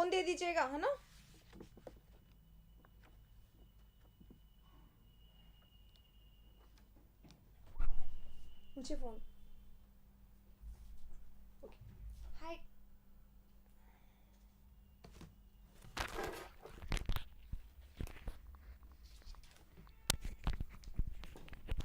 Phone दे दीजिएगा, है ना। मुझे phone. Hi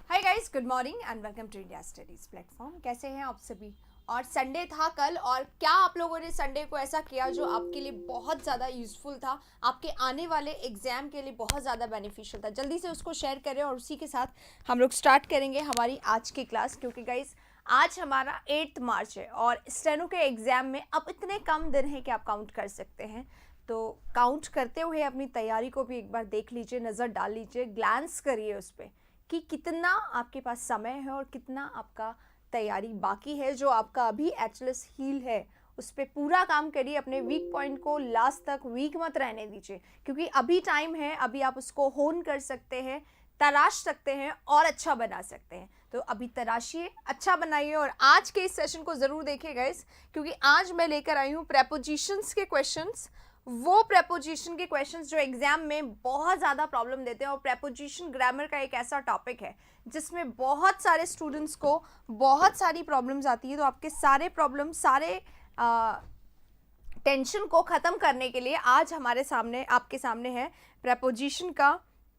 hi guys, good morning and welcome to India studies platform. कैसे हैं आप सभी? और संडे था कल, और क्या आप लोगों ने संडे को ऐसा किया जो आपके लिए बहुत ज़्यादा यूज़फुल था, आपके आने वाले एग्जाम के लिए बहुत ज़्यादा बेनिफिशियल था? जल्दी से उसको शेयर करें और उसी के साथ हम लोग स्टार्ट करेंगे हमारी आज की क्लास। क्योंकि गाइस आज हमारा 8 मार्च है और स्टेनो के एग्ज़ाम में अब इतने कम दिन हैं कि आप काउंट कर सकते हैं। तो काउंट करते हुए अपनी तैयारी को भी एक बार देख लीजिए, नज़र डाल लीजिए, ग्लांस करिए उस पर कि कितना आपके पास समय है और कितना आपका तैयारी बाकी है। जो आपका अभी एचलेस हील है उस पर पूरा काम करिए। अपने वीक पॉइंट को लास्ट तक वीक मत रहने दीजिए, क्योंकि अभी टाइम है, अभी आप उसको होन कर सकते हैं, तराश सकते हैं और अच्छा बना सकते हैं। तो अभी तराशिए, अच्छा बनाइए और आज के इस सेशन को ज़रूर देखिएगा गाइस, क्योंकि आज मैं लेकर आई हूँ प्रेपोजिशंस के क्वेश्चंस। वो प्रेपोजिशन के क्वेश्चंस जो एग्जाम में बहुत ज़्यादा प्रॉब्लम देते हैं। और प्रेपोजिशन ग्रामर का एक ऐसा टॉपिक है जिसमें बहुत सारे स्टूडेंट्स को बहुत सारी प्रॉब्लम्स आती है। तो आपके सारे प्रॉब्लम, सारे टेंशन को ख़त्म करने के लिए आज हमारे सामने, आपके सामने है प्रेपोजिशन का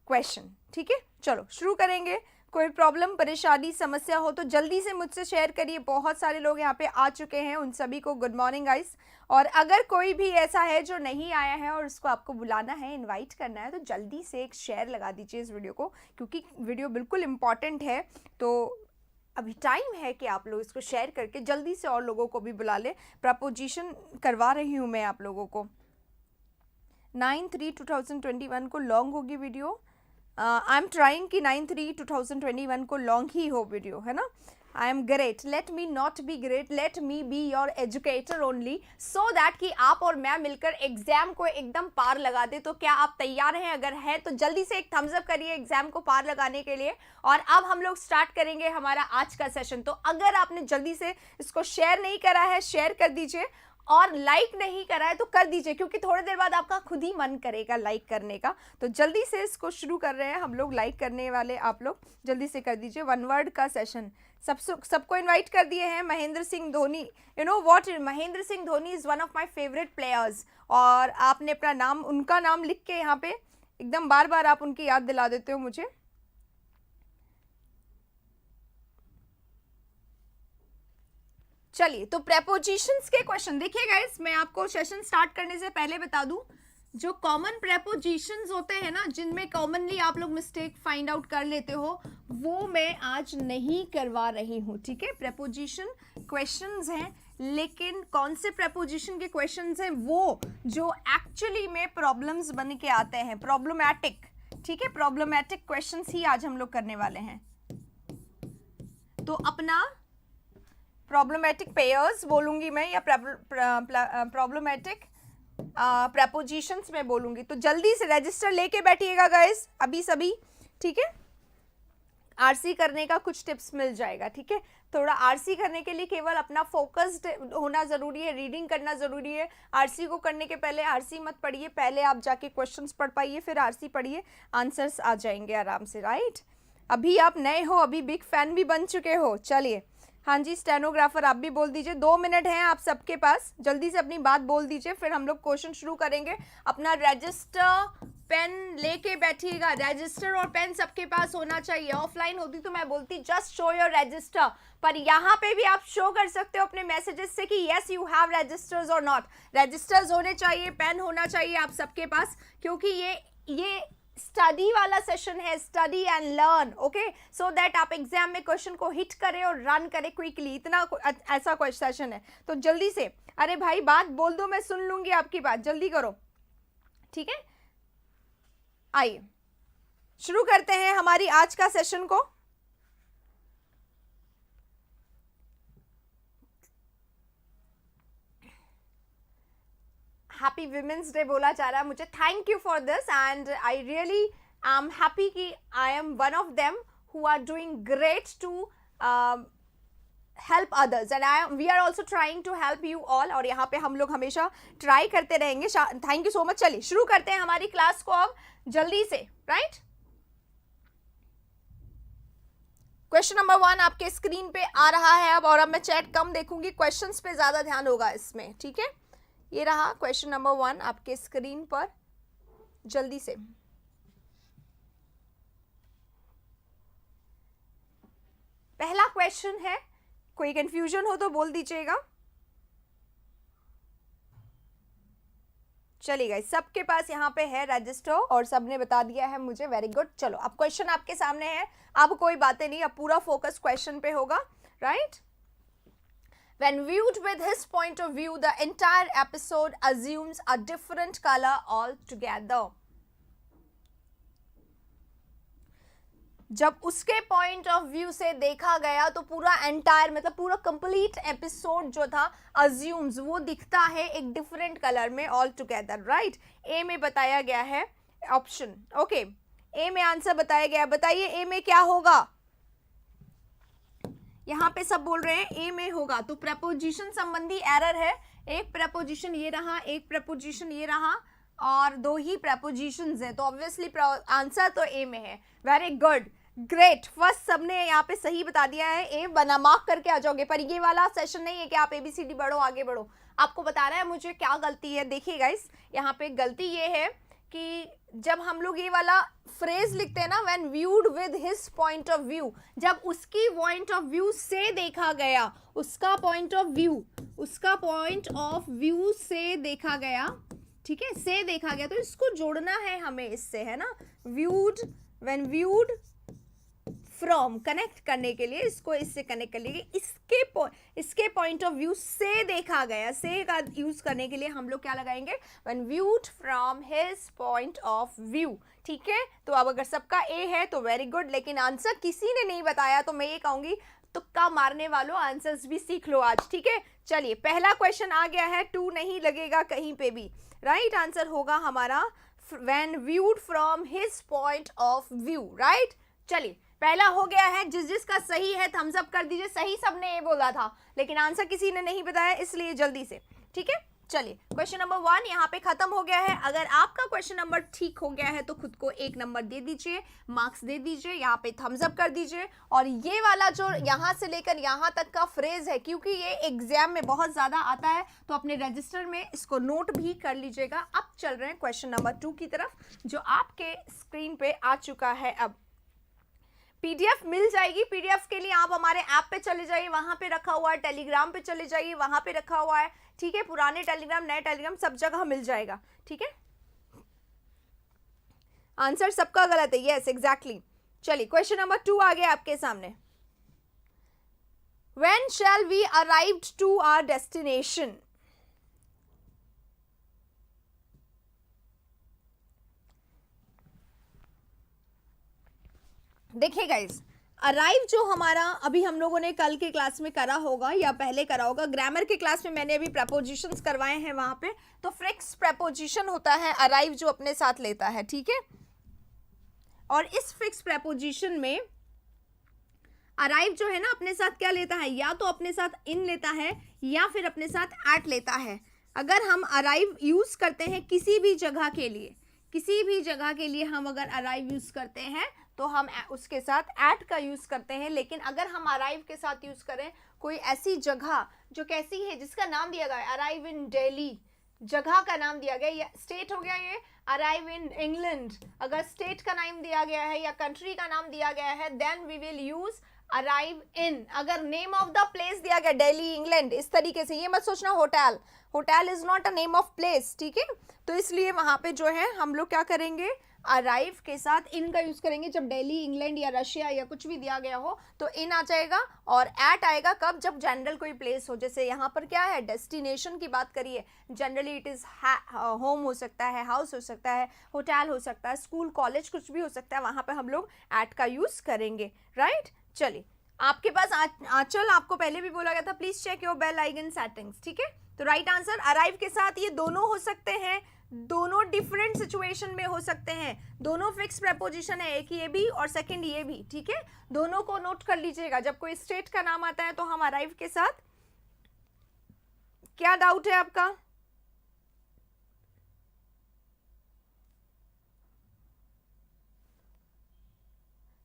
क्वेश्चन। ठीक है, चलो शुरू करेंगे। कोई प्रॉब्लम, परेशानी, समस्या हो तो जल्दी से मुझसे शेयर करिए। बहुत सारे लोग यहाँ पे आ चुके हैं, उन सभी को गुड मॉर्निंग गाइस। और अगर कोई भी ऐसा है जो नहीं आया है और उसको आपको बुलाना है, इनवाइट करना है, तो जल्दी से एक शेयर लगा दीजिए इस वीडियो को, क्योंकि वीडियो बिल्कुल इम्पॉर्टेंट है। तो अभी टाइम है कि आप लोग इसको शेयर करके जल्दी से और लोगों को भी बुला ले। प्रपोजिशन करवा रही हूँ मैं आप लोगों को। 9/3/2021 को लॉन्ग होगी वीडियो। आई एम ट्राइंग कि 9/3/2021 को लॉन्ग ही हो वीडियो, है ना। I am great, let me not be great, let me be your educator only, so that कि आप और मैं मिलकर एग्जाम को एकदम पार लगा दे। तो क्या आप तैयार हैं? अगर है तो जल्दी से एक थम्स अप करिए एग्जाम को पार लगाने के लिए। और अब हम लोग स्टार्ट करेंगे हमारा आज का सेशन। तो अगर आपने जल्दी से इसको शेयर नहीं करा है, शेयर कर दीजिए, और लाइक नहीं करा है तो कर दीजिए, क्योंकि थोड़ी देर बाद आपका खुद ही मन करेगा लाइक करने का। तो जल्दी से इसको शुरू कर रहे हैं हम लोग। लाइक करने वाले आप लोग जल्दी से कर दीजिए। वन वर्ड का सेशन सबको इनवाइट कर दिए हैं। Mahendra Singh Dhoni, you know what, Mahendra Singh Dhoni is one of my favourite players. और आपने अपना नाम, उनका नाम लिख के यहाँ पे एकदम बार बार आप उनकी याद दिला देते हो मुझे। चलिए, तो प्रेपोजिशंस के क्वेश्चन देखिए गाइस। मैं आपको सेशन स्टार्ट करने से पहले बता दूं, जो कॉमन प्रेपोजिशंस होते हैं ना, जिनमें कॉमनली आप लोग मिस्टेक फाइंड आउट कर लेते हो, वो मैं आज नहीं करवा रही हूँ। ठीक है, प्रेपोजिशन क्वेश्चंस हैं, लेकिन कौन से प्रेपोजिशन के क्वेश्चंस हैं? वो जो एक्चुअली में प्रॉब्लम्स बन के आते हैं, प्रॉब्लमैटिक। ठीक है, प्रॉब्लमैटिक क्वेश्चंस ही आज हम लोग करने वाले हैं। तो अपना प्रॉब्लमैटिक पेयर्स बोलूंगी मैं, या प्रॉब्लमैटिक प्रपोजिशंस में बोलूंगी। तो जल्दी से रजिस्टर लेके बैठिएगा गाइस अभी सभी। ठीक है, आरसी करने का कुछ टिप्स मिल जाएगा। ठीक है, थोड़ा आरसी करने के लिए केवल अपना फोकस्ड होना ज़रूरी है, रीडिंग करना ज़रूरी है। आरसी को करने के पहले आरसी मत पढ़िए, पहले आप जाके क्वेश्चंस पढ़ पाइए, फिर आरसी पढ़िए, आंसर्स आ जाएंगे आराम से, राइट। अभी आप नए हो, अभी बिग फैन भी बन चुके हो। चलिए, हाँ जी, स्टेनोग्राफर आप भी बोल दीजिए। 2 मिनट हैं आप सबके पास, जल्दी से अपनी बात बोल दीजिए, फिर हम लोग क्वेश्चन शुरू करेंगे। अपना रजिस्टर पेन लेके बैठिएगा। रजिस्टर और पेन सबके पास होना चाहिए। ऑफलाइन होती तो मैं बोलती जस्ट शो योर रजिस्टर, पर यहाँ पे भी आप शो कर सकते हो अपने मैसेजेस से कि येस यू हैव रजिस्टर्स और नॉट। रजिस्टर्स होने चाहिए, पेन होना चाहिए आप सबके पास, क्योंकि ये स्टडी वाला सेशन है, study and learn, okay, so that आप एग्जाम में क्वेश्चन को हिट करें और रन करें क्विकली। इतना ऐसा कोई सेशन है। तो जल्दी से, अरे भाई बात बोल दो, मैं सुन लूंगी आपकी बात, जल्दी करो। ठीक है, आइए शुरू करते हैं हमारी आज का सेशन को। हैप्पी विमेंस डे बोला जा रहा है मुझे। Thank you for this, and I really I am happy कि I am one of them who are doing great to help others and we are also trying to help you all और यहाँ पे हम लोग हमेशा try करते रहेंगे. Thank you so much. चलिए शुरू करते हैं हमारी क्लास को अब जल्दी से. राइट, क्वेश्चन नंबर 1 आपके स्क्रीन पे आ रहा है अब, और अब मैं चैट कम देखूंगी, क्वेश्चंस पे ज्यादा ध्यान होगा इसमें. ठीक है, ये रहा क्वेश्चन नंबर 1 आपके स्क्रीन पर. जल्दी से पहला क्वेश्चन है, कोई कंफ्यूजन हो तो बोल दीजिएगा. चलिए गाइस, सबके पास यहाँ पे है रजिस्टर और सबने बता दिया है मुझे. Very good. चलो अब क्वेश्चन आपके सामने है. अब कोई बातें नहीं, अब पूरा फोकस क्वेश्चन पे होगा. Right, when viewed with his point of view the entire episode assumes a different color altogether. जब उसके पॉइंट ऑफ व्यू से देखा गया तो पूरा एंटायर मतलब पूरा कंप्लीट एपिसोड जो था अज्यूम्स वो दिखता है एक डिफरेंट कलर में ऑल टुगेदर. राइट, ए में बताया गया है ऑप्शन. ओके, ए में आंसर बताया गया. बताइए ए में क्या होगा. यहाँ पे सब बोल रहे हैं ए में होगा, तो प्रपोजिशन संबंधी एरर है. एक प्रपोजिशन ये रहा, एक प्रपोजिशन ये रहा, और 2 ही प्रपोजिशंस हैं, तो ऑब्वियसली आंसर तो ए में है. Very good, great. फर्स्ट सबने यहाँ पे सही बता दिया है. ए बना मार्क करके आ जाओगे. पर ये वाला सेशन नहीं है कि आप ABCD बढ़ो आगे बढ़ो. आपको बता रहा है मुझे क्या गलती है. देखिए गाइस, यहाँ पे गलती ये है कि जब हम लोग ये वाला फ्रेज लिखते हैं ना, when viewed with his point of view, जब उसकी पॉइंट ऑफ व्यू से देखा गया, उसका पॉइंट ऑफ व्यू से देखा गया. ठीक है, से देखा गया, तो इसको जोड़ना है हमें इससे, है ना. Viewed, when viewed from, connect करने के लिए इसको इससे कनेक्ट कर लिए. इसके पॉइंट ऑफ व्यू से देखा गया, से का यूज करने के लिए हम लोग क्या लगाएंगे, when viewed from his point of view. ठीक है, तो अब अगर सबका ए है तो वेरी गुड, लेकिन आंसर किसी ने नहीं बताया तो मैं ये कहूंगी तुक्का मारने वालों आंसर्स भी सीख लो आज. ठीक है, चलिए पहला क्वेश्चन आ गया है. 2 नहीं लगेगा कहीं पे भी. राइट, आंसर होगा हमारा when viewed from his point of view. Right, चलिए पहला हो गया है. जिसका सही है थम्स अप कर दीजिए. सही सबने ये बोला था, लेकिन आंसर किसी ने नहीं बताया, इसलिए जल्दी से. ठीक है, चलिए क्वेश्चन नंबर 1 यहाँ पे खत्म हो गया है. अगर आपका क्वेश्चन नंबर ठीक हो गया है तो खुद को 1 नंबर दे दीजिए, मार्क्स दे दीजिए, यहाँ पे थम्स अप कर दीजिए. और ये वाला जो यहाँ से लेकर यहाँ तक का फ्रेज है, क्योंकि ये एग्जाम में बहुत ज्यादा आता है, तो अपने रजिस्टर में इसको नोट भी कर लीजिएगा. अब चल रहे हैं क्वेश्चन नंबर 2 की तरफ, जो आपके स्क्रीन पे आ चुका है. अब PDF मिल जाएगी. PDF के लिए आप हमारे ऐप पे चले जाइए, वहां पे रखा हुआ है. टेलीग्राम पे चले जाइए, वहां पे रखा हुआ है. ठीक है, पुराने टेलीग्राम, नए टेलीग्राम, सब जगह मिल जाएगा. ठीक है, आंसर सबका गलत है. Yes, exactly. चलिए क्वेश्चन नंबर 2 आ गया आपके सामने. When shall we arrive to our destination? देखिए गाइस, अराइव जो हमारा अभी हम लोगों ने कल के क्लास में करा होगा या पहले करा होगा, ग्रामर के क्लास में मैंने अभी प्रपोजिशंस करवाए हैं वहां पे. तो फिक्स प्रपोजिशन होता है अराइव जो अपने साथ लेता है. ठीक है, और इस फिक्स प्रपोजिशन में अराइव जो है ना अपने साथ क्या लेता है, या तो अपने साथ इन लेता है या फिर अपने साथ एट लेता है. अगर हम अराइव यूज करते हैं किसी भी जगह के लिए, हम अगर अराइव यूज करते हैं तो हम उसके साथ एट का यूज करते हैं. लेकिन अगर हम अराइव के साथ यूज करें कोई ऐसी जगह जो कैसी है, जिसका नाम दिया गया है अराइव इन दिल्ली, जगह का नाम दिया गया, या स्टेट हो गया ये अराइव इन इंग्लैंड, अगर स्टेट का नाम दिया गया है या कंट्री का नाम दिया गया है, then we will use arrive in. अगर नेम ऑफ द प्लेस दिया गया दिल्ली, इंग्लैंड, इस तरीके से, ये मत सोचना hotel is not a name of place. ठीक है, तो इसलिए वहां पे जो है हम लोग क्या करेंगे, अराइव के साथ इन का यूज करेंगे. जब दिल्ली, इंग्लैंड या रशिया या कुछ भी दिया गया हो तो इन आ जाएगा, और एट आएगा कब, जब जनरल कोई प्लेस हो. जैसे यहाँ पर क्या है, डेस्टिनेशन की बात करिए, जनरली इट इज होम हो सकता है, हाउस हो सकता है, होटल हो सकता है, स्कूल, कॉलेज, कुछ भी हो सकता है. वहां पर हम लोग एट का यूज करेंगे. राइट, चलिए आपके पास आंचल, आपको पहले भी बोला गया था, please check your bell icon settings. ठीक है, तो राइट आंसर अराइव के साथ ये दोनों हो सकते हैं, दोनों डिफरेंट सिचुएशन में हो सकते हैं, दोनों फिक्स प्रेपोजिशन है, एक ये भी और सेकंड ये भी, ठीक है, दोनों को नोट कर लीजिएगा। जब कोई स्टेट का नाम आता है तो हम अराइव के साथ, क्या डाउट है आपका?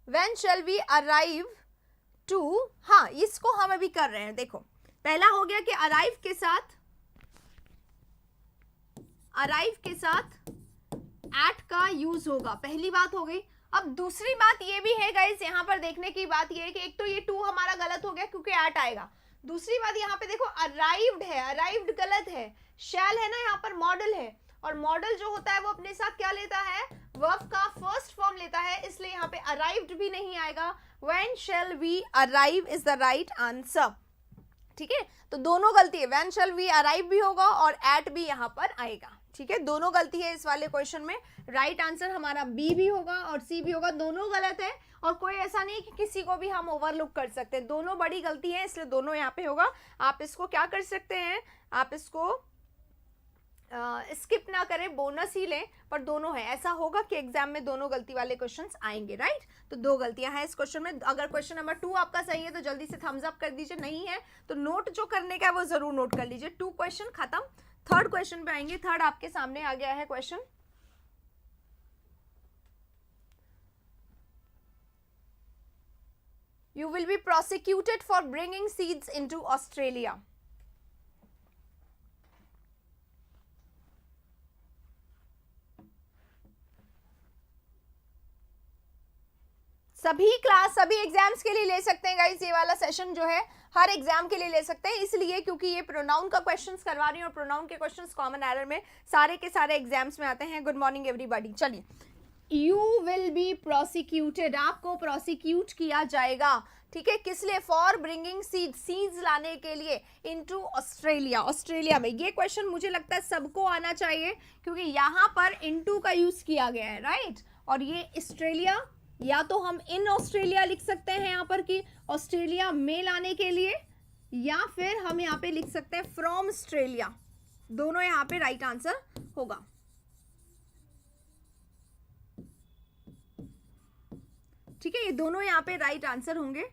When shall we arrive to, हाँ इसको हम अभी कर रहे हैं। देखो पहला हो गया कि अराइव के साथ एट का यूज होगा, पहली बात हो गई। अब दूसरी बात ये भी है गाइस, यहाँ पर देखने की बात ये है कि एक तो ये टू हमारा गलत हो गया क्योंकि एट आएगा। दूसरी बात यहाँ पे देखो अराइव्ड है, अराइव्ड गलत है, शैल है ना, यहाँ पर मॉडल है, और मॉडल जो होता है वो अपने साथ क्या लेता है, वर्ब का फर्स्ट फॉर्म लेता है, इसलिए यहाँ पे अराइव्ड भी नहीं आएगा। When shall we arrive is the right answer, ठीक है। तो दोनों गलती है, व्हेन शैल वी अराइव भी होगा और एट भी यहाँ पर आएगा, ठीक है, दोनों गलती है इस वाले क्वेश्चन में। राइट आंसर हमारा बी भी होगा और सी भी होगा, दोनों गलत है, और कोई ऐसा नहीं कि किसी को भी हम ओवरलुक कर सकते हैं, दोनों बड़ी गलती है, इसलिए दोनों यहाँ पे होगा। आप इसको क्या कर सकते हैं, आप इसको स्किप ना करें, बोनस ही लें, पर दोनों है, ऐसा होगा कि एग्जाम में दोनों गलती वाले क्वेश्चंस आएंगे, राइट। तो दो गलतियां हैं इस क्वेश्चन में। अगर क्वेश्चन नंबर 2 आपका सही है तो जल्दी से थम्स अप कर दीजिए, नहीं है तो नोट जो करने का है वो जरूर नोट कर लीजिए। 2 क्वेश्चन खत्म, थर्ड क्वेश्चन पे आएंगे। थर्ड आपके सामने आ गया है question, you will be prosecuted for bringing seeds into Australia. सभी क्लास सभी एग्जाम्स के लिए ले सकते हैं गाइस, ये वाला सेशन जो है हर एग्जाम के लिए ले सकते हैं, इसलिए क्योंकि ये प्रोनाउन का क्वेश्चंस करवा रही हूँ और प्रोनाउन के क्वेश्चंस कॉमन एरर में सारे के सारे एग्जाम्स में आते हैं। Good morning everybody. चलिए, यू विल बी प्रोसिक्यूटेड, आपको प्रोसिक्यूट किया जाएगा, ठीक है, किस लिए, फॉर ब्रिंगिंग सीड्स लाने के लिए इनटू ऑस्ट्रेलिया, ऑस्ट्रेलिया में। ये क्वेश्चन मुझे लगता है सबको आना चाहिए क्योंकि यहाँ पर इनटू का यूज किया गया है, राइट। और ये ऑस्ट्रेलिया, या तो हम इन ऑस्ट्रेलिया लिख सकते हैं यहाँ पर कि ऑस्ट्रेलिया में लाने के लिए, या फिर हम यहाँ पे लिख सकते हैं फ्रॉम ऑस्ट्रेलिया, दोनों यहाँ पे राइट आंसर होगा, ठीक है, ये दोनों यहाँ पे राइट आंसर होंगे,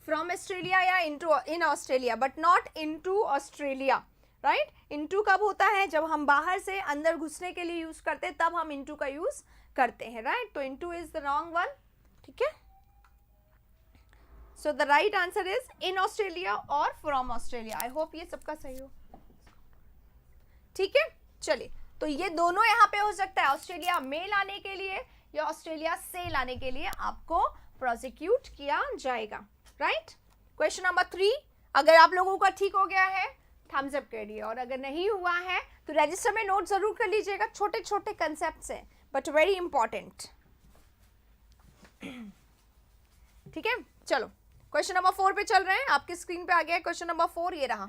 फ्रॉम ऑस्ट्रेलिया या into in Australia, but not into Australia, right. Into कब होता है, जब हम बाहर से अंदर घुसने के लिए यूज करते हैं तब हम इनटू का यूज करते हैं, राइट। तो into is the wrong one, ठीक है। So the right answer is in Australia और फ्रॉम ऑस्ट्रेलिया। आई होप ये सबका सही हो, ठीक है। चलिए, तो ये दोनों यहाँ पे हो सकता है, ऑस्ट्रेलिया में लाने के लिए या ऑस्ट्रेलिया से लाने के लिए आपको प्रोसिक्यूट किया जाएगा, राइट। क्वेश्चन नंबर 3, अगर आप लोगों का ठीक हो गया है थम्स अप करिए, और अगर नहीं हुआ है तो रजिस्टर में नोट जरूर कर लीजिएगा, छोटे छोटे कंसेप्ट्स हैं बट वेरी इंपॉर्टेंट, ठीक है। चलो क्वेश्चन नंबर 4 पे चल रहे हैं, आपकी स्क्रीन पे आ गया है क्वेश्चन नंबर 4, ये रहा।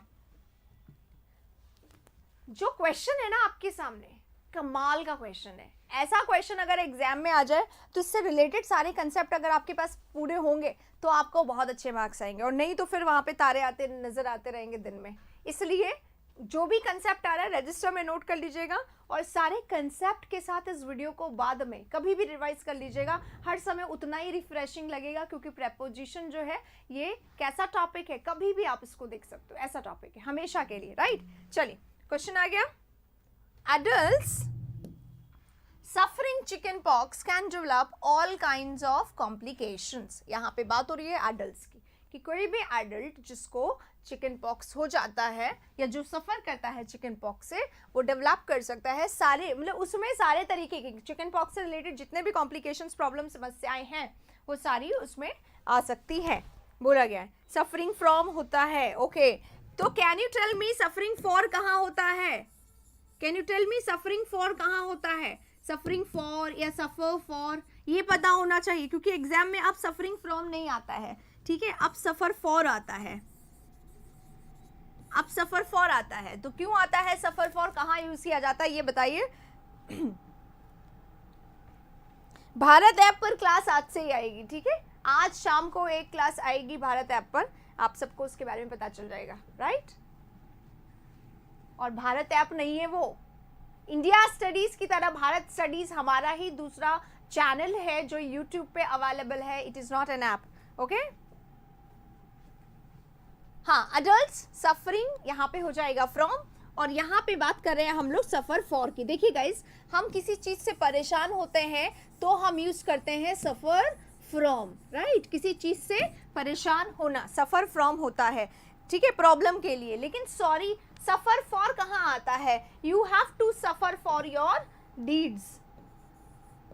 जो क्वेश्चन है ना आपके सामने, कमाल का क्वेश्चन है। ऐसा क्वेश्चन अगर एग्जाम में आ जाए तो इससे रिलेटेड सारे कंसेप्ट अगर आपके पास पूरे होंगे तो आपको बहुत अच्छे मार्क्स आएंगे, और नहीं तो फिर वहां पे तारे आते नजर आते रहेंगे दिन में। इसलिए जो भी कंसेप्ट आ रहा है रजिस्टर में नोट कर लीजिएगा, और सारे कंसेप्ट के साथ इस वीडियो को बाद में कभी भी रिवाइज कर लीजिएगा, हर समय उतना ही रिफ्रेशिंग लगेगा, क्योंकि प्रेपोजिशन जो है ये कैसा टॉपिक है, कभी भी आप इसको देख सकते हो, ऐसा टॉपिक है हमेशा के लिए, राइट। चलिए क्वेश्चन आ गया, adults suffering chicken pox can develop all kinds of complications. यहाँ पे बात हो रही है एडल्ट्स की, कि कोई भी एडल्ट जिसको चिकन पॉक्स हो जाता है या जो सफ़र करता है चिकन पॉक्स से, वो डेवलप कर सकता है सारे, मतलब उसमें सारे तरीके के चिकन पॉक्स से रिलेटेड जितने भी कॉम्प्लिकेशंस, प्रॉब्लम, समस्याएं हैं वो सारी उसमें आ सकती है। बोला गया है सफरिंग फ्रॉम होता है, ओके। तो can you tell me suffering for कहाँ होता है, can you tell me suffering for कहाँ होता है, सफरिंग फॉर या सफर फॉर, ये पता होना चाहिए, क्योंकि एग्जाम में अब सफरिंग फ्रॉम नहीं आता है, ठीक है, अब सफर फॉर आता है, अब सफर फॉर आता है। तो क्यों आता है सफर फॉर, कहाँ यूज किया जाता है, ये बताइए। भारत ऐप पर क्लास आज से ही आएगी, ठीक है, आज शाम को एक क्लास आएगी भारत ऐप पर, आप सबको उसके बारे में पता चल जाएगा, राइट। और भारत ऐप नहीं है वो, इंडिया स्टडीज की तरह भारत स्टडीज हमारा ही दूसरा चैनल है जो यूट्यूब पे अवेलेबल है. It is not an app. Okay. हाँ, अडल्ट्स सफरिंग यहाँ पे हो जाएगा फ्रॉम, और यहाँ पे बात कर रहे हैं हम लोग सफर फॉर की. देखिए गाइस, हम किसी चीज से परेशान होते हैं तो हम यूज करते हैं सफर फ्रॉम. राइट, किसी चीज से परेशान होना सफर फ्रॉम होता है. ठीक है, प्रॉब्लम के लिए. लेकिन सॉरी, सफर फॉर कहाँ आता है? You have to suffer for your deeds.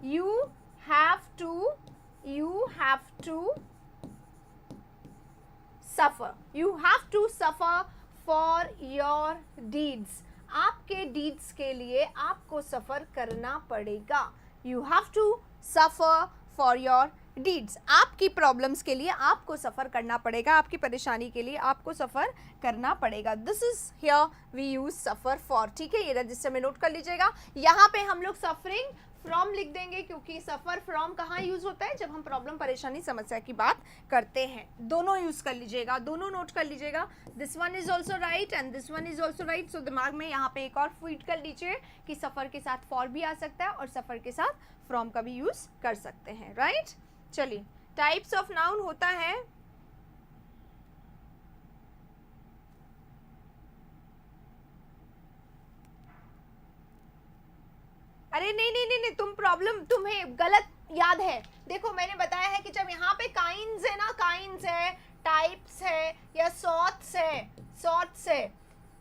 You have to suffer. You have to suffer for your deeds. आपके डीड्स के लिए आपको सफर करना पड़ेगा. You have to suffer for your deeds. आपकी प्रॉब्लम्स के लिए आपको सफर करना पड़ेगा, आपकी परेशानी के लिए आपको सफर करना पड़ेगा. This is here we use suffer for. ठीक है, ये रजिस्टर में नोट कर लीजिएगा. यहाँ पे हम लोग सफरिंग फ्रॉम लिख देंगे क्योंकि सफर फ्रॉम कहाँ यूज होता है? जब हम प्रॉब्लम, परेशानी, समस्या की बात करते हैं. दोनों यूज कर लीजिएगा, दोनों नोट कर लीजिएगा. This one is also right and this one is also right. So दिमाग में यहाँ पे एक और फीड कर लीजिए कि सफर के साथ फॉर भी आ सकता है और सफर के साथ फ्रॉम का भी यूज कर सकते हैं. राइट. चलिए, टाइप्स ऑफ नाउन होता है अरे नहीं, तुम प्रॉब्लम तुम्हें गलत याद है. देखो, मैंने बताया है कि जब यहाँ पे काइंड्स है ना, काइंड्स है, टाइप्स है या सॉर्ट्स है,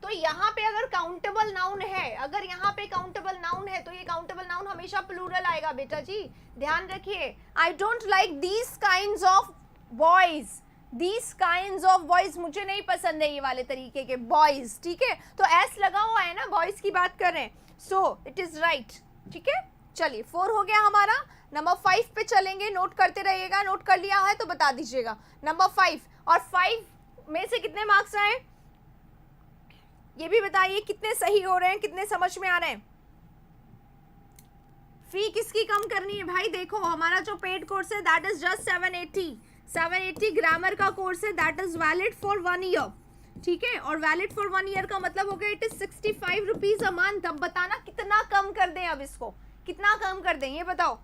तो यहाँ पे अगर काउंटेबल नाउन है, अगर यहाँ पे काउंटेबल नाउन है तो ये काउंटेबल नाउन हमेशा प्लूरल आएगा बेटा जी, ध्यान रखिए. I don't like these kinds of boys. These kinds of boys मुझे नहीं पसंद है, ये वाले तरीके के बॉयज. ठीक है, तो एस लगा हुआ है ना, बॉयज की बात कर रहे हैं. So it is right. ठीक है, चलिए 4 हो गया हमारा. नंबर 5 पे चलेंगे. नोट करते रहिएगा, नोट कर लिया है तो बता दीजिएगा. नंबर 5, और 5 में से कितने मार्क्स आए ये भी बताइए. कितने सही हो रहे हैं, कितने समझ में आ रहे हैं? फी किसकी कम करनी है भाई? देखो, हमारा जो पेड कोर्स है दैट इज जस्ट 780 ग्रामर का कोर्स है. That is valid for 1 year. ठीक है, और वैलिड फॉर 1 ईयर का मतलब हो गया it is 65 rupees a month. अब बताना कितना कम कर दें, अब इसको कितना कम कर दें ये बताओ.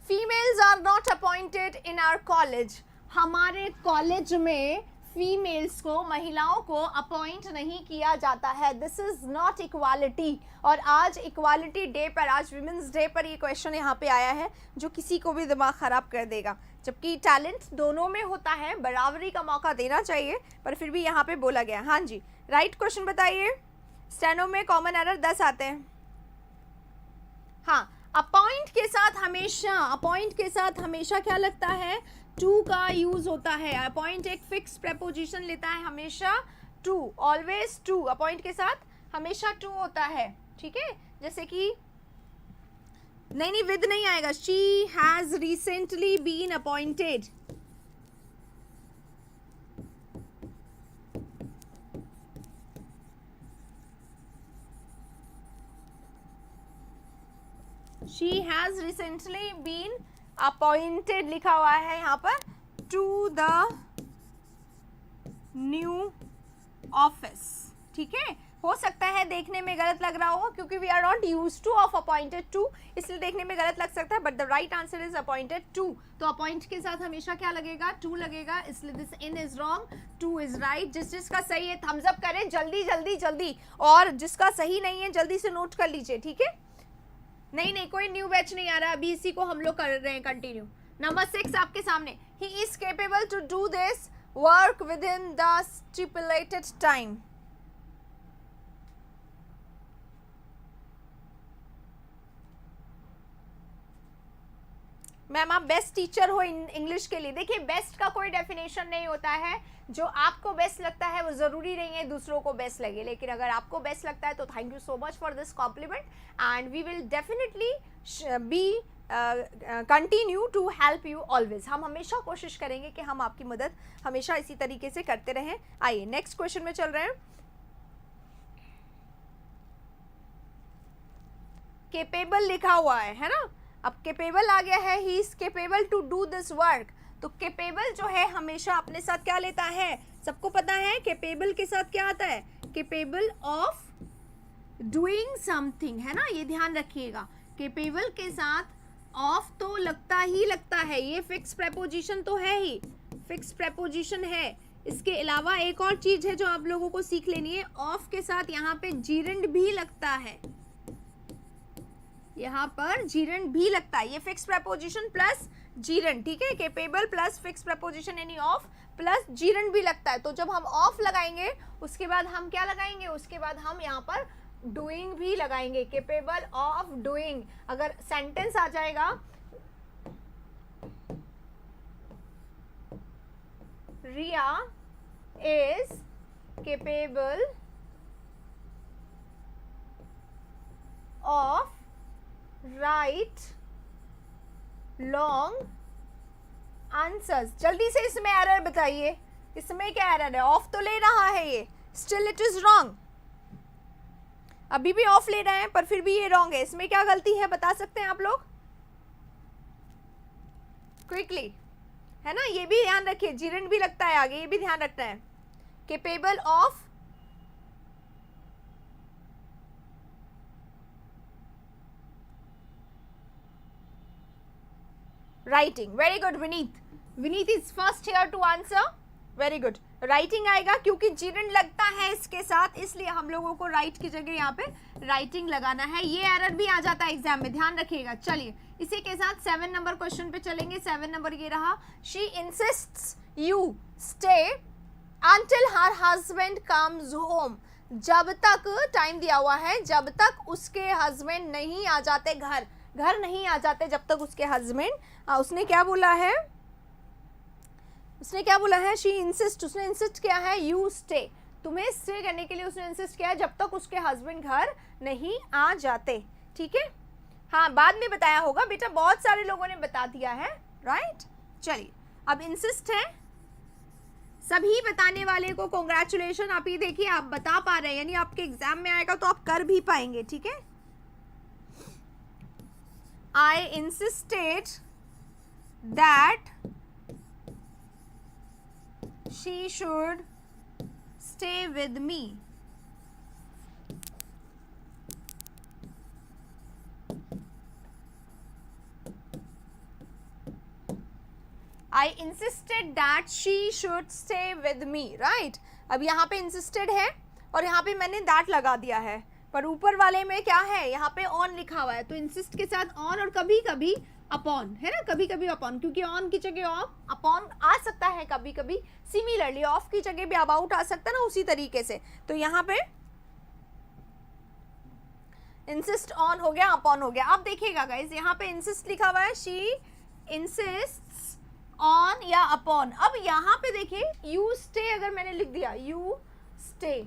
Females are not appointed in our college. हमारे कॉलेज में फीमेल्स को, महिलाओं को अपॉइंट नहीं किया जाता है. This is not equality. और आज इक्वालिटी डे पर, आज विमेंस डे पर ये क्वेश्चन यहाँ पे आया है जो किसी को भी दिमाग खराब कर देगा. जबकि टैलेंट दोनों में होता है, बराबरी का मौका देना चाहिए, पर फिर भी यहाँ पे बोला गया. हाँ जी, राइट क्वेश्चन बताइए. स्टेनो में कॉमन एरर 10 आते हैं. हाँ, अपॉइंट के साथ हमेशा क्या लगता है? टू का यूज होता है. अपॉइंट एक फिक्स प्रेपोजिशन लेता है हमेशा, टू, ऑलवेज टू. अपॉइंट के साथ हमेशा टू होता है. ठीक है, जैसे कि नहीं, विद नहीं आएगा. She has recently been appointed. She has recently been appointed लिखा हुआ है यहाँ पर टू द न्यू ऑफिस. ठीक है, हो सकता है देखने में गलत लग रहा हो क्योंकि we are not used to of appointed to, इसलिए देखने में गलत लग सकता है, but the right answer is appointed to. तो अपॉइंट के साथ हमेशा क्या लगेगा? टू लगेगा, इसलिए this in is wrong, to is right. जिसका सही है थम्स अप करें जल्दी, और जिसका सही नहीं है जल्दी से नोट कर लीजिए. ठीक है, नहीं, कोई न्यू बैच नहीं आ रहा, अभी इसी को हम लोग कर रहे हैं कंटिन्यू. नंबर 6 आपके सामने. He is capable to do this work within the stipulated time. Ma'am आप बेस्ट टीचर हो इंग्लिश के लिए. देखिए, बेस्ट का कोई डेफिनेशन नहीं होता है. जो आपको बेस्ट लगता है वो ज़रूरी नहीं है दूसरों को बेस्ट लगे, लेकिन अगर आपको बेस्ट लगता है तो thank you so much for this compliment and we will definitely be continue to help you always. हम हमेशा कोशिश करेंगे कि हम आपकी मदद हमेशा इसी तरीके से करते रहें. आइए नेक्स्ट क्वेश्चन में चल रहे हैं. केपेबल लिखा हुआ है ना. अब केपेबल आ गया है. He is capable to do this work. तो केपेबल जो है हमेशा अपने साथ क्या लेता है? सबको पता है केपेबल के साथ क्या आता है? केपेबल ऑफ डूइंग समथिंग, है ना, ये ध्यान रखिएगा। केपेबल के साथ ऑफ तो लगता ही लगता है, ये फिक्स प्रेपोजिशन तो है ही, फिक्स प्रेपोजिशन है। इसके अलावा एक और चीज है जो आप लोगों को सीख लेनी है, ऑफ के साथ यहाँ पे जीरेंड भी लगता है, यहाँ पर जीरेंड भी लगता है। ये फिक्स प्रेपोजिशन प्लस जीरेंड, ठीक है, केपेबल प्लस फिक्स प्रेपोजिशन यानी ऑफ प्लस जीरेंड भी लगता है। तो जब हम ऑफ लगाएंगे उसके बाद हम क्या लगाएंगे, उसके बाद हम यहाँ पर डूइंग भी लगाएंगे, केपेबल ऑफ डूइंग। अगर सेंटेंस आ जाएगा Riya is capable of write long answers. जल्दी से इसमें एरर बताइए, इसमें क्या एरर है? ऑफ तो ले रहा है ये, स्टिल इट इज रॉन्ग। अभी भी ऑफ ले रहे हैं पर फिर भी ये रॉन्ग है, इसमें क्या गलती है बता सकते हैं आप लोग क्विकली, है ना? ये भी ध्यान रखिए, जीरेंड भी लगता है आगे, ये भी ध्यान रखना है। Capable of writing. Very good Vineet, Vineet is first here to answer, very good. Writing आएगा क्योंकि जीरेंड लगता है इसके साथ, इसलिए हम लोगों को राइट की जगह यहाँ पे राइटिंग लगाना है। ये एरर भी आ जाता है एग्जाम में, ध्यान रखिएगा। चलिए इसी के साथ 7 नंबर क्वेश्चन पे चलेंगे। 7 नंबर ये रहा, she इंसिस्ट्स you stay until her husband comes home। जब तक टाइम दिया हुआ है, जब तक उसके हस्बैंड नहीं आ जाते घर, घर नहीं आ जाते जब तक उसके हस्बैंड। उसने क्या बोला है, उसने क्या बोला है, शी इंसिस्ट, उसने इंसिस्ट किया है यू स्टे, तुम्हें स्टे करने के लिए उसने इंसिस्ट किया है जब तक उसके हस्बैंड घर नहीं आ जाते, ठीक है। हाँ बाद में बताया होगा बेटा, बहुत सारे लोगों ने बता दिया है, राइट। चलिए अब इंसिस्ट है, सभी बताने वाले को कॉन्ग्रेचुलेशन। आप ये देखिए आप बता पा रहे हैं, यानी आपके एग्जाम में आएगा तो आप कर भी पाएंगे, ठीक है। I insisted that she should stay with me। I insisted that she should stay with me, right। अब यहाँ पे insisted है और यहाँ पे मैंने that लगा दिया है, पर ऊपर वाले में क्या है, यहाँ पे ऑन लिखा हुआ है, तो इंसिस्ट के साथ ऑन और कभी कभी अपॉन, है ना, कभी कभी अपॉन, क्योंकि ऑन की जगह ऑफ, अपॉन आ सकता है कभी कभी। सिमिलरली ऑफ की जगह भी अबाउट आ सकता है ना, उसी तरीके से। तो यहाँ पे इंसिस्ट ऑन हो गया, अपॉन हो गया। अब देखिएगा गाइज, यहाँ पे इंसिस्ट लिखा हुआ है, शी इंसिस्ट्स ऑन या अपॉन। अब यहाँ पे देखिए यू स्टे अगर मैंने लिख दिया यू स्टे,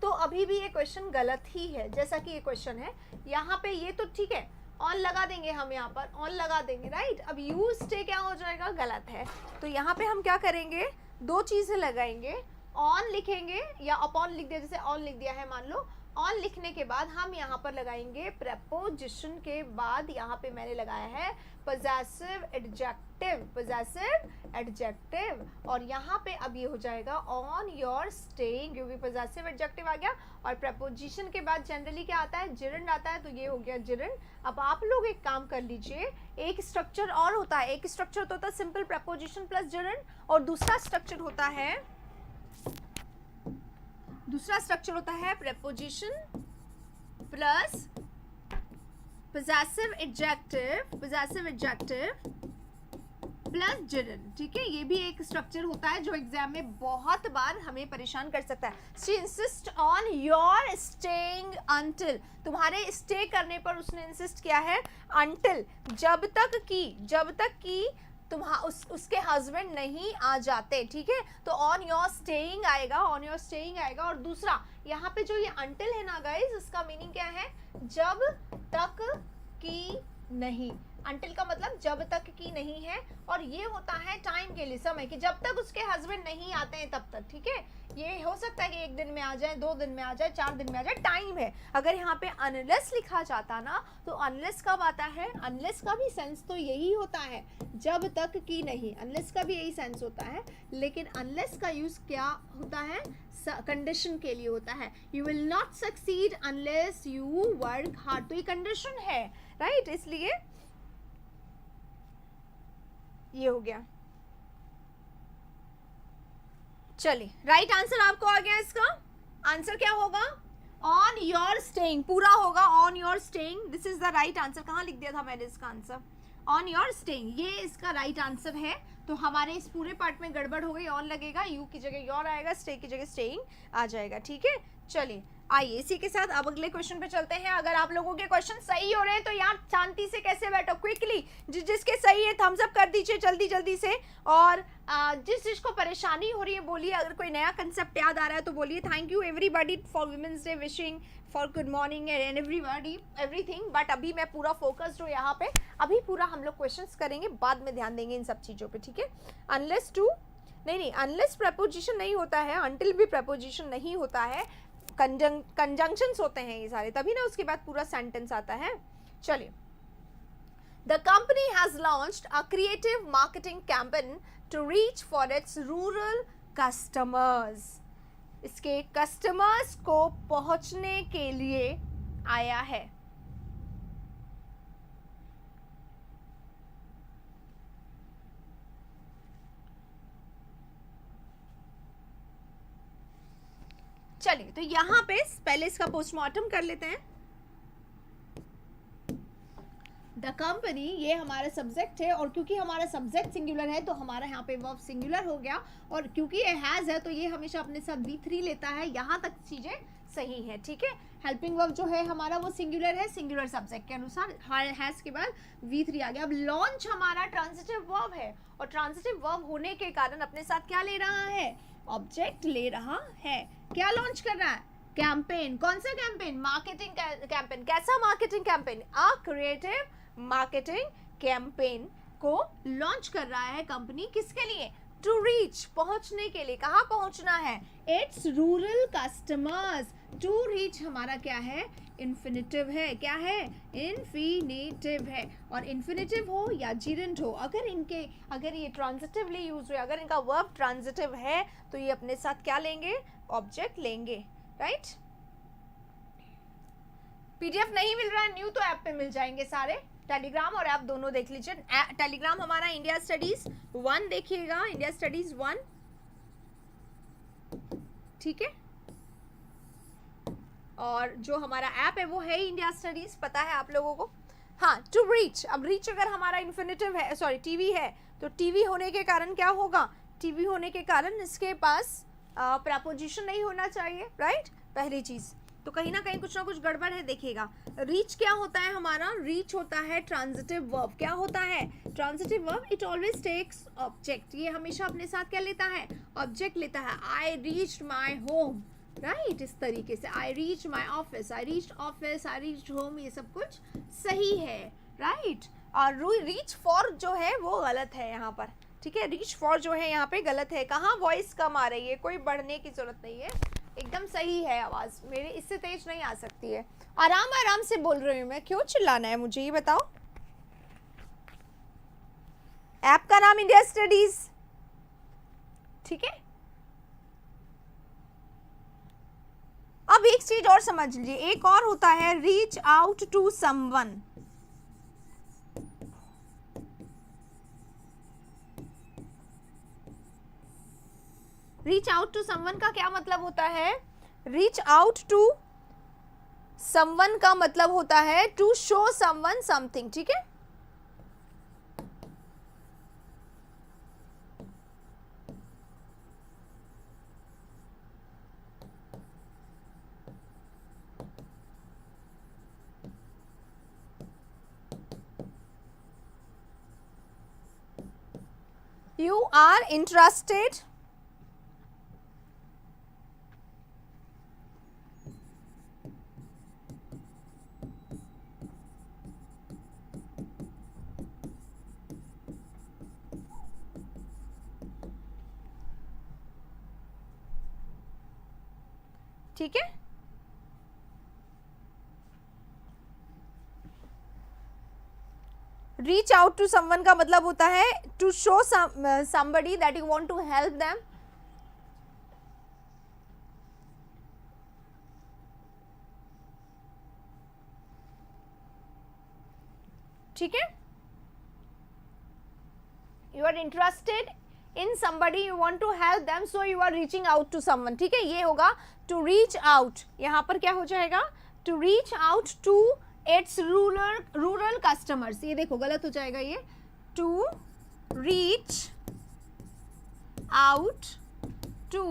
तो अभी भी ये क्वेश्चन गलत ही है, जैसा कि ये क्वेश्चन है। यहाँ पे ये तो ठीक है, ऑन लगा देंगे हम, यहाँ पर ऑन लगा देंगे, राइट। अब यू स्टे क्या हो जाएगा, गलत है। तो यहाँ पे हम क्या करेंगे, दो चीजें लगाएंगे, ऑन लिखेंगे या अपॉन लिख दिया, जैसे ऑन लिख दिया है मान लो, ऑन लिखने के बाद हम यहाँ पर लगाएंगे प्रेपोजिशन के बाद यहाँ पे मैंने लगाया है पोजेसिव एडजेक्टिव, पोजेसिव एडजेक्टिव। और यहाँ पे अब ये हो जाएगा ऑन योर स्टेइंग, क्योंकि पोजेसिव एडजेक्टिव आ गया। और प्रेपोजिशन के बाद जनरली क्या आता है, जिरेंड आता है, तो ये हो गया जिरेंड। अब आप लोग एक काम कर लीजिए, एक स्ट्रक्चर और होता है, एक स्ट्रक्चर तो होता है सिंपल प्रेपोजिशन प्लस जिरेंड, और दूसरा स्ट्रक्चर होता है, दूसरा स्ट्रक्चर होता है preposition plus possessive adjective, possessive adjective plus gerund, ठीक है। ये भी एक स्ट्रक्चर होता है जो एग्जाम में बहुत बार हमें परेशान कर सकता है। She insist on your staying until, तुम्हारे स्टे करने पर उसने इंसिस्ट किया है, अंटिल जब तक कि उसके हस्बैंड नहीं आ जाते, ठीक है। तो ऑन योर स्टेइंग आएगा, ऑन योर स्टेइंग आएगा। और दूसरा यहाँ पे जो ये अंटिल है ना गाइज, इसका मीनिंग क्या है, जब तक कि नहीं। अंटिल का मतलब जब तक की नहीं है, और ये होता है टाइम के लिए, समय कि जब तक उसके हस्बैंड नहीं आते हैं तब तक, ठीक है। ये हो सकता है कि 1 दिन में आ जाए, 2 दिन में आ जाए, 4 दिन में आ जाए, टाइम है। अगर यहाँ पे अनलेस लिखा जाता ना, तो अनलेस कब आता है, अनलेस का भी सेंस तो यही होता है, जब तक की नहीं, अनलेस का भी यही सेंस होता है, लेकिन अनलेस का यूज क्या होता है, कंडीशन के लिए होता है। You will not succeed unless you work hard, तो ये कंडीशन है, राइट, इसलिए ये हो गया। चलिए, राइट आंसर आपको आ गया। इसका आंसर क्या होगा, ऑन योर स्टेइंग, पूरा होगा on your staying, this is the right answer. कहाँ लिख दिया था मैंने इसका आंसर, ऑन योर स्टेइंग, ये इसका राइट आंसर है। तो हमारे इस पूरे पार्ट में गड़बड़ हो गई, ऑन लगेगा, यू की जगह योर आएगा, स्टे की जगह स्टेइंग आ जाएगा, ठीक है। चलिए, आइए इसी के साथ अब अगले क्वेश्चन पे चलते हैं। अगर आप लोगों के क्वेश्चन सही हो रहे हैं तो यार शांति से कैसे बैठो, क्विकली, जिसके सही है थम्स अप कर दीजिए जल्दी जल्दी से, और जिसको परेशानी हो रही है बोलिए, अगर कोई नया कंसेप्ट याद आ रहा है तो बोलिए। Thank you everybody for women's day wishing, for good morning and everybody everything, but अभी मैं पूरा फोकस्ड हूँ यहाँ पे, अभी पूरा हम लोग क्वेश्चंस करेंगे, बाद में ध्यान देंगे इन सब चीज़ों पे, ठीक है। अनलेस टू नहीं, अनलेस प्रपोजिशन नहीं होता है, अंटिल भी प्रपोजिशन नहीं होता है, कंजंक्शंस होते हैं ये सारे, तभी ना उसके बाद पूरा सेंटेंस आता है। चलिए, the company has launched a creative marketing campaign to reach for its rural customers, इसके कस्टमर्स को पहुंचने के लिए आया है। चलिए, तो यहां पे पहले इसका पोस्टमार्टम कर लेते हैं। द कंपनी, ये हमारा सब्जेक्ट है, और क्योंकि हमारा सब्जेक्ट सिंगुलर है तो हमारा यहाँ पे वर्ब सिंगुलर हो गया, और क्योंकि ये हैज है तो ये हमेशा अपने साथ V3 लेता है, यहाँ तक चीजें सही है, ठीक है। हेल्पिंग वर्ब जो है हमारा वो सिंगुलर है, सिंगुलर सब्जेक्ट के अनुसार, हैज के बाद V3 आ गया। अब लॉन्च हमारा ट्रांजिटिव वर्ब है, और ट्रांजिटिव वर्ब होने के कारण अपने साथ क्या ले रहा है, ऑब्जेक्ट ले रहा है। क्या लॉन्च कर रहा है, कैंपेन। कौन सा कैंपेन, मार्केटिंग कैंपेन। कैसा मार्केटिंग कैंपेन, अ क्रिएटिव मार्केटिंग कैंपेन को लॉन्च कर रहा है कंपनी, किसके लिए, टू रीच, पहुंचने के लिए। कहाँ पहुंचना है, its rural customers. To reach हमारा क्या है, इन्फिनिटिव है, क्या है, इन्फिनिटिव है, और इन्फिनिटिव हो या जीरेंट हो, अगर ये ट्रांजिटिवली यूज हुए, अगर इनका वर्ब ट्रांजिटिव है तो ये अपने साथ क्या लेंगे, ऑब्जेक्ट लेंगे, राइट। पीडीएफ नहीं मिल रहा है न्यू, तो ऐप पे मिल जाएंगे सारे, टेलीग्राम और ऐप दोनों देख लीजिए। टेलीग्राम हमारा इंडिया स्टडीज 1 देखिएगा, इंडिया स्टडीज 1, ठीक है। और जो हमारा ऐप है वो है इंडिया स्टडीज, पता है आप लोगों को। हाँ, टू रीच, अब रीच अगर हमारा इन्फिनिटिव है, सॉरी टीवी है, तो टीवी होने के कारण क्या होगा, टीवी होने के कारण इसके पास प्रपोजिशन नहीं होना चाहिए, राइट, पहली चीज। तो कहीं ना कहीं कुछ ना कुछ गड़बड़ है, देखिएगा। रीच क्या होता है हमारा, रीच होता है ट्रांजिटिव वर्ब। क्या होता है, transitive verb, it always takes object, ये हमेशा अपने साथ क्या लेता है, ऑब्जेक्ट लेता है। I reached my home, right, इस तरीके से, I reach my office, I reach office, I reach home, ये सब कुछ सही है, राइट। और रीच फॉर जो है वो गलत है यहाँ पर, ठीक है। रीच फॉर जो है यहाँ पे गलत है। कहाँ वॉइस कम आ रही है, कोई बढ़ने की जरूरत नहीं है, एकदम सही है आवाज मेरी, इससे तेज नहीं आ सकती है। आराम आराम से बोल रही हूँ मैं, क्यों चिल्लाना है मुझे, ये बताओ। ऐप का नाम इंडिया स्टडीज, ठीक है। अब एक चीज और समझ लीजिए, एक और होता है reach out to someone. Reach out to someone का क्या मतलब होता है, रीच आउट टू समवन का मतलब होता है टू शो समवन समथिंग, ठीक है। You are interested ठीक है। रीच आउट टू समवन का मतलब होता है to show somebody that you want to help them. ठीक है, you are interested in somebody, you want to help them, so you are reaching out to someone. ठीक है, ये होगा to reach out. यहाँ पर क्या हो जाएगा, to reach out to its rural customers. ये देखो गलत हो जाएगा ये, to reach out to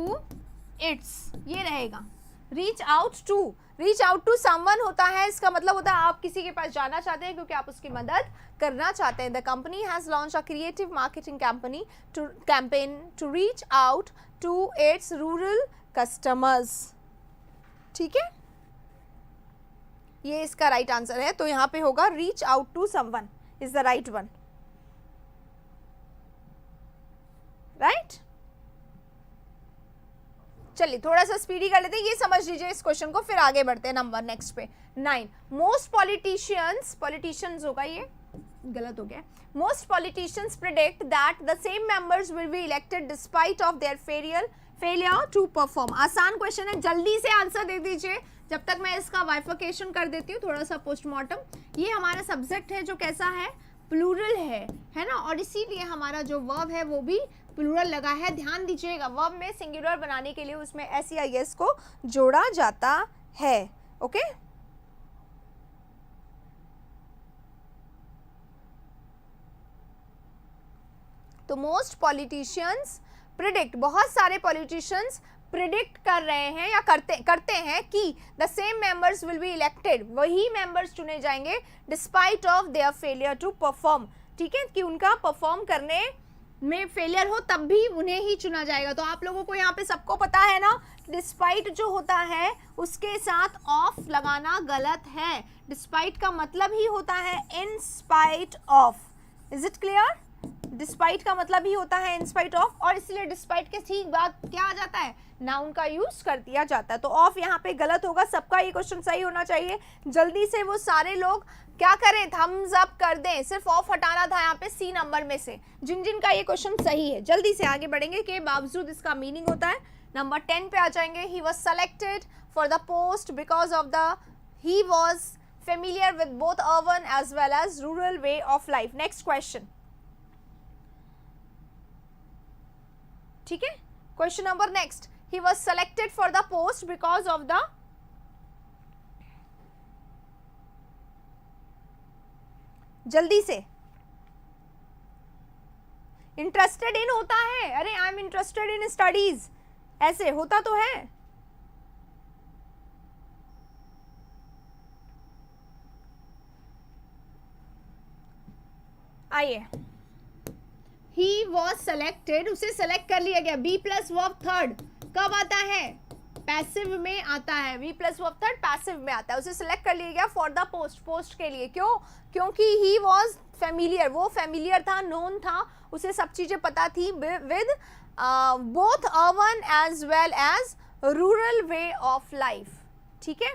its, ये रहेगा reach out to. Reach out to someone होता है, इसका मतलब होता है आप किसी के पास जाना चाहते हैं क्योंकि आप उसकी मदद करना चाहते हैं. The company has launch a creative marketing campaign to reach out to its rural customers. ठीक है, ये इसका राइट आंसर है. तो यहाँ पे होगा reach out to someone is the right one. Right, चलिए थोड़ा सा स्पीडी कर लेते हैं, ये समझ लीजिए इस क्वेश्चन को, फिर आगे बढ़ते हैं नंबर नेक्स्ट पे 9. मोस्ट पॉलिटिशियंस होगा, ये गलत हो गया. Most politicians predict that the same members will be elected despite of their failure to perform. आसान क्वेश्चन है, जल्दी से आंसर दे दीजिए जब तक मैं इसका बाइफिकेशन कर देती हूँ थोड़ा सा पोस्टमार्टम. ये हमारा सब्जेक्ट है जो कैसा है, प्लूरल है ना, और इसीलिए हमारा जो वर्ब है वो भी प्लूरल लगा है. ध्यान दीजिएगा, वर्ब में सिंगुलर बनाने के लिए उसमें SEIS को जोड़ा जाता है. ओके, तो मोस्ट पॉलिटिशियंस प्रिडिक्ट, बहुत सारे पॉलिटिशियंस प्रिडिक्ट कर रहे हैं या करते हैं कि the same members will be elected, वही मेंबर्स चुने जाएंगे despite of their failure to perform. ठीक है, कि उनका परफॉर्म करने में फेलियर हो तब भी उन्हें ही चुना जाएगा. तो आप लोगों को यहाँ पे सबको पता है ना, डिस्पाइट जो होता है उसके साथ ऑफ लगाना गलत है. डिस्पाइट का मतलब ही होता है in spite of. Is it clear? Despite का मतलब ही होता है इन स्पाइट ऑफ, और इसलिए डिस्पाइट के ठीक बाद क्या आ जाता है, नाउन का यूज कर दिया जाता है. तो ऑफ यहाँ पे गलत होगा. सबका ये क्वेश्चन सही होना चाहिए. जल्दी से वो सारे लोग क्या करें, थम्स अप कर दें. सिर्फ ऑफ हटाना था यहाँ पे C नंबर में से, जिन जिन का ये क्वेश्चन सही है. जल्दी से आगे बढ़ेंगे के बावजूद इसका मीनिंग होता है. नंबर 10 पे आ जाएंगे. He was selected for the post because of the he was familiar with both urban as well as rural way of life. Next question. ठीक है, question number next. He was selected for the post because of the, जल्दी से, interested in होता है. अरे I am interested in studies, ऐसे होता तो है. आइए, ही वॉज सेलेक्टेड, उसे सेलेक्ट कर लिया गया. बी प्लस वर्ब थर्ड कब आता है, पैसिव में आता है. Be plus verb third passive में आता है. उसे सेलेक्ट कर लिया गया फॉर द पोस्ट के लिए. क्यों? क्योंकि ही वॉज फेमिलियर, वो फेमिलियर था, नोन था, उसे सब चीजें पता थी with both urban as well as rural way of life. ठीक है,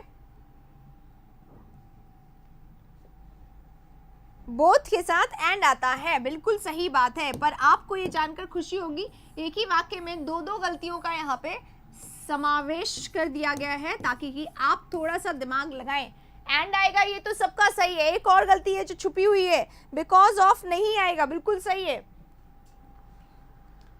बोथ के साथ एंड आता है, बिल्कुल सही बात है. पर आपको ये जानकर खुशी होगी एक ही वाक्य में दो गलतियों का यहाँ पे समावेश कर दिया गया है ताकि कि आप थोड़ा सा दिमाग लगाएं. एंड आएगा, ये तो सबका सही है. एक और गलती है जो छुपी हुई है, बिकॉज ऑफ नहीं आएगा, बिल्कुल सही है.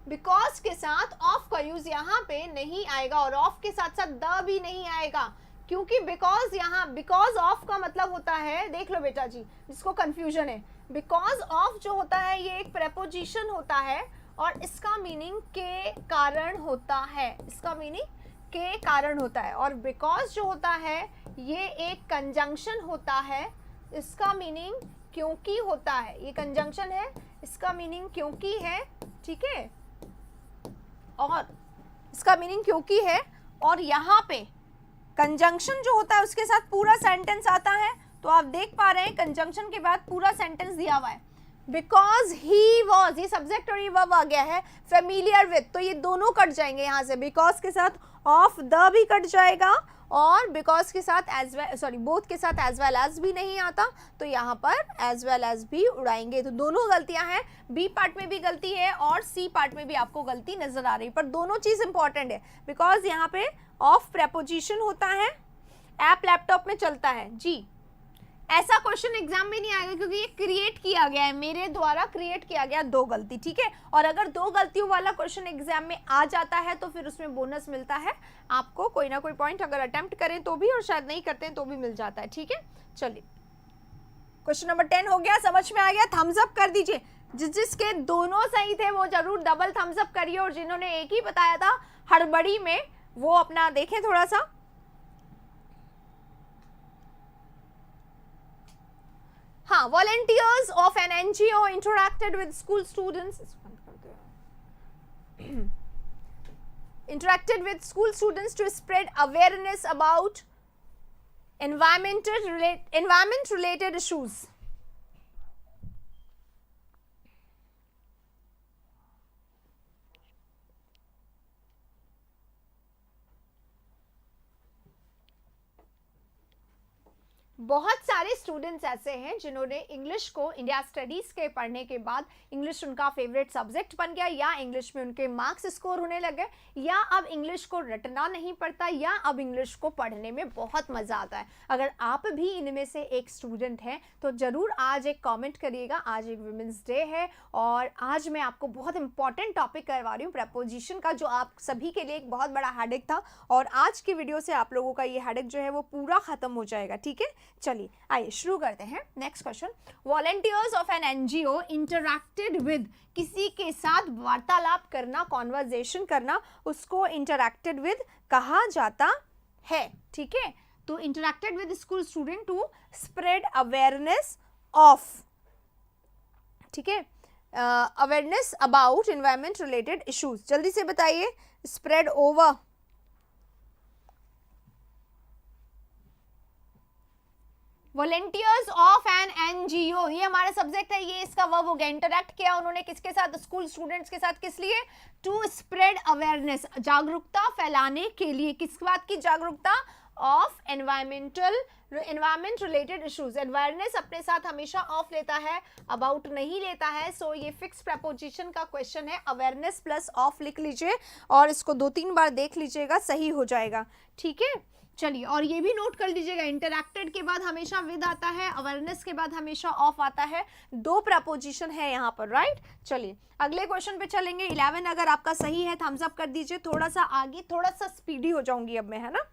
बिकॉज के साथ ऑफ का यूज यहाँ पे नहीं आएगा और ऑफ के साथ साथ द भी नहीं आएगा, क्योंकि बिकॉज यहाँ बिकॉज ऑफ का मतलब होता है, देख लो बेटा जी जिसको कंफ्यूजन है, बिकॉज ऑफ जो होता है ये एक प्रेपोजिशन होता है और इसका मीनिंग के कारण होता है. इसका मीनिंग के कारण होता है. और बिकॉज जो होता है ये एक कंजंक्शन होता है, इसका मीनिंग क्योंकि होता है. ये कंजंक्शन है, इसका मीनिंग क्योंकि है. ठीक है, और इसका मीनिंग क्योंकि है. और यहाँ पे कंजंक्शन जो होता है उसके साथ पूरा सेंटेंस आता है. तो आप देख पा रहे हैं कंजंक्शन के बाद पूरा सेंटेंस दिया हुआ है. बिकॉज ही वॉज, ये सब्जेक्ट और ये वर्ब आ गया है, फेमिलियर विद, तो ये दोनों कट जाएंगे यहाँ से. बिकॉज के साथ ऑफ द भी कट जाएगा और बिकॉज के साथ एज वेल, सॉरी बोथ के साथ एज वेल एज भी नहीं आता, तो यहाँ पर एज वेल एज भी उड़ाएंगे। तो दोनों गलतियां हैं, बी पार्ट में भी गलती है और सी पार्ट में भी आपको गलती नजर आ रही है, पर दोनों चीज इंपॉर्टेंट है बिकॉज यहाँ पे ऑफ प्रेपोजिशन होता है, ऐप लैपटॉप में चलता है जी। ऐसा क्वेश्चन एग्जाम में नहीं आएगा क्योंकि ये क्रिएट किया गया है, मेरे द्वारा क्रिएट किया गया 2 गलती, ठीक है। और अगर 2 गलतियों वाला क्वेश्चन एग्जाम में आ जाता है तो फिर उसमें बोनस मिलता है आपको, कोई ना कोई पॉइंट अगर अटेम्प्ट करें तो भी और शायद नहीं करते हैं तो भी मिल जाता है, ठीक है। चलिए क्वेश्चन नंबर 10 हो गया, समझ में आ गया, थम्स अप कर दीजिए। जिसके दोनों सही थे वो जरूर डबल थम्स अप करिए, और जिन्होंने एक ही बताया था हड़बड़ी में वो अपना देखें थोड़ा सा। हाँ, volunteers of an NGO interacted with school students to spread awareness about environment related issues. बहुत सारे स्टूडेंट्स ऐसे हैं जिन्होंने इंग्लिश को इंडिया स्टडीज के पढ़ने के बाद इंग्लिश उनका फेवरेट सब्जेक्ट बन गया, या इंग्लिश में उनके मार्क्स स्कोर होने लगे, या अब इंग्लिश को रटना नहीं पड़ता, या अब इंग्लिश को पढ़ने में बहुत मजा आता है। अगर आप भी इनमें से एक स्टूडेंट हैं तो जरूर आज एक कमेंट करिएगा। आज एक वुमेन्स डे है और आज मैं आपको बहुत इंपॉर्टेंट टॉपिक करवा रही हूँ प्रेपोजिशन का, जो आप सभी के लिए एक बहुत बड़ा हेडेक था, और आज की वीडियो से आप लोगों का ये हेडेक जो है वो पूरा खत्म हो जाएगा, ठीक है। चलिए आइए शुरू करते हैं। Next question, volunteers of an NGO interacted with, किसी के साथ वार्तालाप करना, कॉन्वर्जेशन करना, उसको इंटरैक्टेड विद कहा जाता है, ठीक है। तो interacted with school student to spread awareness of, ठीक है, awareness about environment related issues. जल्दी से बताइए, spread over, volunteers of an NGO, ये हमारा सब्जेक्ट है, ये इसका वर्ब हो गया। इंटरैक्ट किया उन्होंने किसके साथ, स्कूल स्टूडेंट्स के साथ, किस लिए, टू स्प्रेड अवेयरनेस, जागरूकता फैलाने के लिए। किस बात की जागरूकता, of environment related issues. Awareness अपने साथ हमेशा ऑफ लेता है, अबाउट नहीं लेता है, सो ये फिक्स प्रपोजिशन का क्वेश्चन है। अवेयरनेस प्लस ऑफ लिख लीजिए और इसको 2-3 बार देख लीजिएगा, सही हो जाएगा, ठीक है। चलिए, और ये भी नोट कर लीजिएगा, इंटरैक्टेड के बाद हमेशा विद आता है, अवेयरनेस के बाद हमेशा ऑफ आता है, 2 प्रपोजिशन है यहाँ पर, राइट। चलिए अगले क्वेश्चन पे चलेंगे। 11 अगर आपका सही है थम्स अप कर दीजिए, थोड़ा सा आगे, थोड़ा सा स्पीडी हो जाऊंगी अब मैं, है ना।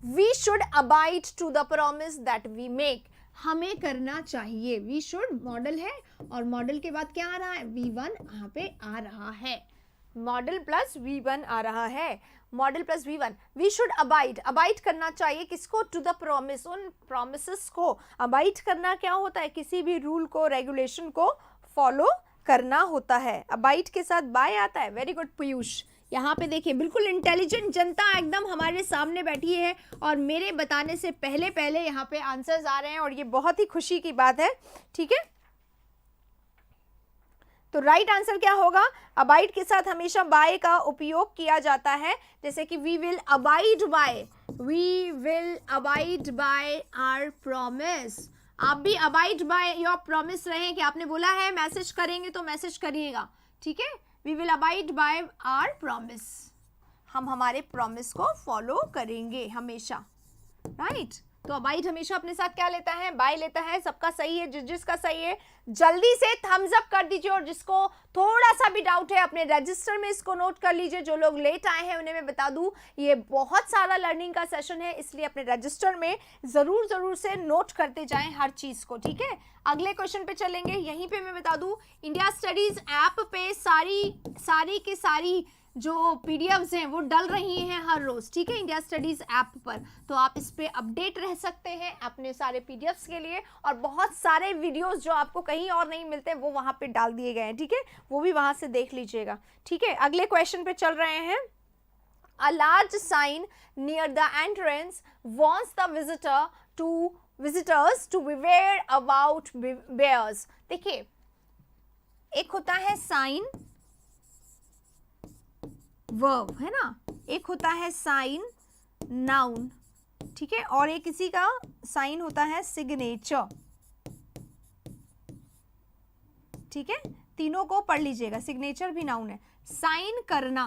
We should abide to the promise that we make, हमें करना चाहिए। वी शुड मॉडल है और मॉडल के बाद क्या आ रहा है, V1 यहाँ पे आ रहा है, मॉडल प्लस V1 आ रहा है, model plus V1। We should abide, abide करना चाहिए किसको, टू द प्रॉमिस, उन प्रॉमिसेस को। अबाइड करना क्या होता है, किसी भी रूल को, रेगुलेशन को फॉलो करना होता है। अबाइड के साथ बाय आता है, वेरी गुड पीयूष। यहाँ पे देखिए बिल्कुल इंटेलिजेंट जनता एकदम हमारे सामने बैठी है और मेरे बताने से पहले पहले यहाँ पे आंसर्स आ रहे हैं और ये बहुत ही खुशी की बात है, ठीक है। तो राइट आंसर क्या होगा, अबाइड के साथ हमेशा बाय का उपयोग किया जाता है, जैसे कि we will abide by our promise. आप भी अबाइड बाय योर प्रॉमिस रहें कि आपने बोला है मैसेज करेंगे तो मैसेज करिएगा, ठीक है। We will abide by our promise, हम हमारे प्रॉमिस को फॉलो करेंगे हमेशा, राइट। तो अबाइड हमेशा अपने साथ क्या लेता है, बाय लेता है। सबका सही है, जिसका सही है जल्दी से थम्स अप कर दीजिए, और जिसको थोड़ा सा भी डाउट है अपने रजिस्टर में इसको नोट कर लीजिए। जो लोग लेट आए हैं उन्हें मैं बता दूं ये बहुत सारा लर्निंग का सेशन है, इसलिए अपने रजिस्टर में जरूर से नोट करते जाएं हर चीज को, ठीक है। अगले क्वेश्चन पे चलेंगे। यहीं पे मैं बता दूं इंडिया स्टडीज ऐप पे सारी की सारी जो पीडीएफ्स हैं वो डल रही हैं हर रोज, ठीक है, इंडिया स्टडीज ऐप पर। तो आप इस पे अपडेट रह सकते हैं अपने सारे पीडीएफ्स के लिए, और बहुत सारे वीडियोस जो आपको कहीं और नहीं मिलते वो वहां पे डाल दिए गए हैं, ठीक है, वो भी वहां से देख लीजिएगा, ठीक है। अगले क्वेश्चन पे चल रहे हैं। A large sign near the entrance wants the visitors to beware about bears. देखिए एक होता है साइन, वर्ब है ना, एक होता है साइन, नाउन, ठीक है, और एक किसी का साइन होता है सिग्नेचर, ठीक है, तीनों को पढ़ लीजिएगा, सिग्नेचर भी नाउन है। साइन करना,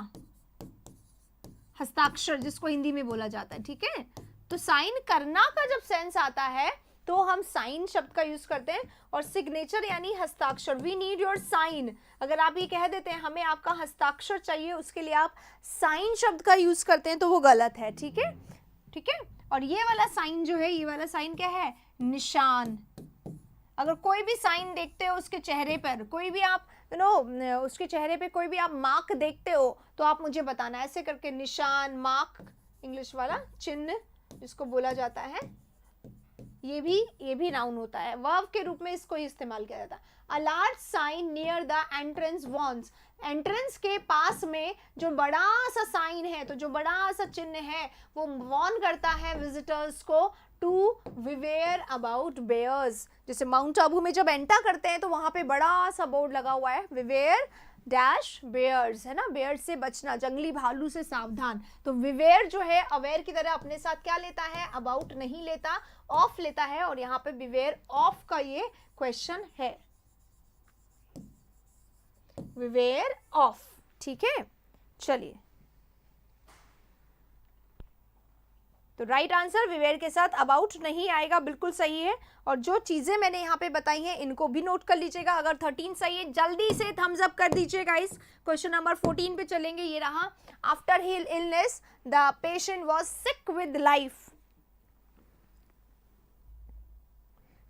हस्ताक्षर जिसको हिंदी में बोला जाता है, ठीक है, तो साइन करना का जब सेंस आता है तो हम साइन शब्द का यूज करते हैं, और सिग्नेचर यानी हस्ताक्षर, वी नीड योर साइन। अगर आप ये कह देते हैं हमें आपका हस्ताक्षर चाहिए, उसके लिए आप साइन शब्द का यूज करते हैं तो वो गलत है, ठीक है, ठीक है। और ये वाला साइन जो है, ये वाला साइन क्या है, निशान। अगर कोई भी साइन देखते हो उसके चेहरे पर, कोई भी आप उसके चेहरे पे कोई भी आप मार्क देखते हो तो आप मुझे बताना, ऐसे करके निशान, मार्क, इंग्लिश वाला चिन्ह जिसको बोला जाता है, ये भी नाउन होता है, वर्ब के रूप में इसको इस्तेमाल किया जाता है। A large sign near the entrance wants, entrance के पास में जो बड़ा सा साइन है, तो जो बड़ा सा चिन्ह है वो वॉर्न करता है विजिटर्स को टू विवेयर अबाउट बेयर्स। जैसे माउंट आबू में जब एंटर करते हैं तो वहां पे बड़ा सा बोर्ड लगा हुआ है, विवेयर डैश बेयर्स, है ना, बेयर्स से बचना, जंगली भालू से सावधान। तो विवेयर जो है अवेयर की तरह अपने साथ क्या लेता है, अबाउट नहीं लेता, ऑफ लेता है, और यहाँ पे विवेयर ऑफ का ये क्वेश्चन है, विवेयर ऑफ, ठीक है। चलिए, तो राइट आंसर विवेयर के साथ अबाउट नहीं आएगा, बिल्कुल सही है। और जो चीजें मैंने यहाँ पे बताई हैं इनको भी नोट कर लीजिएगा। अगर 13 सही है जल्दी से थम्स अप कर दीजिएगा। इस क्वेश्चन नंबर 14 पे चलेंगे, ये रहा। After hill illness the patient was sick with life,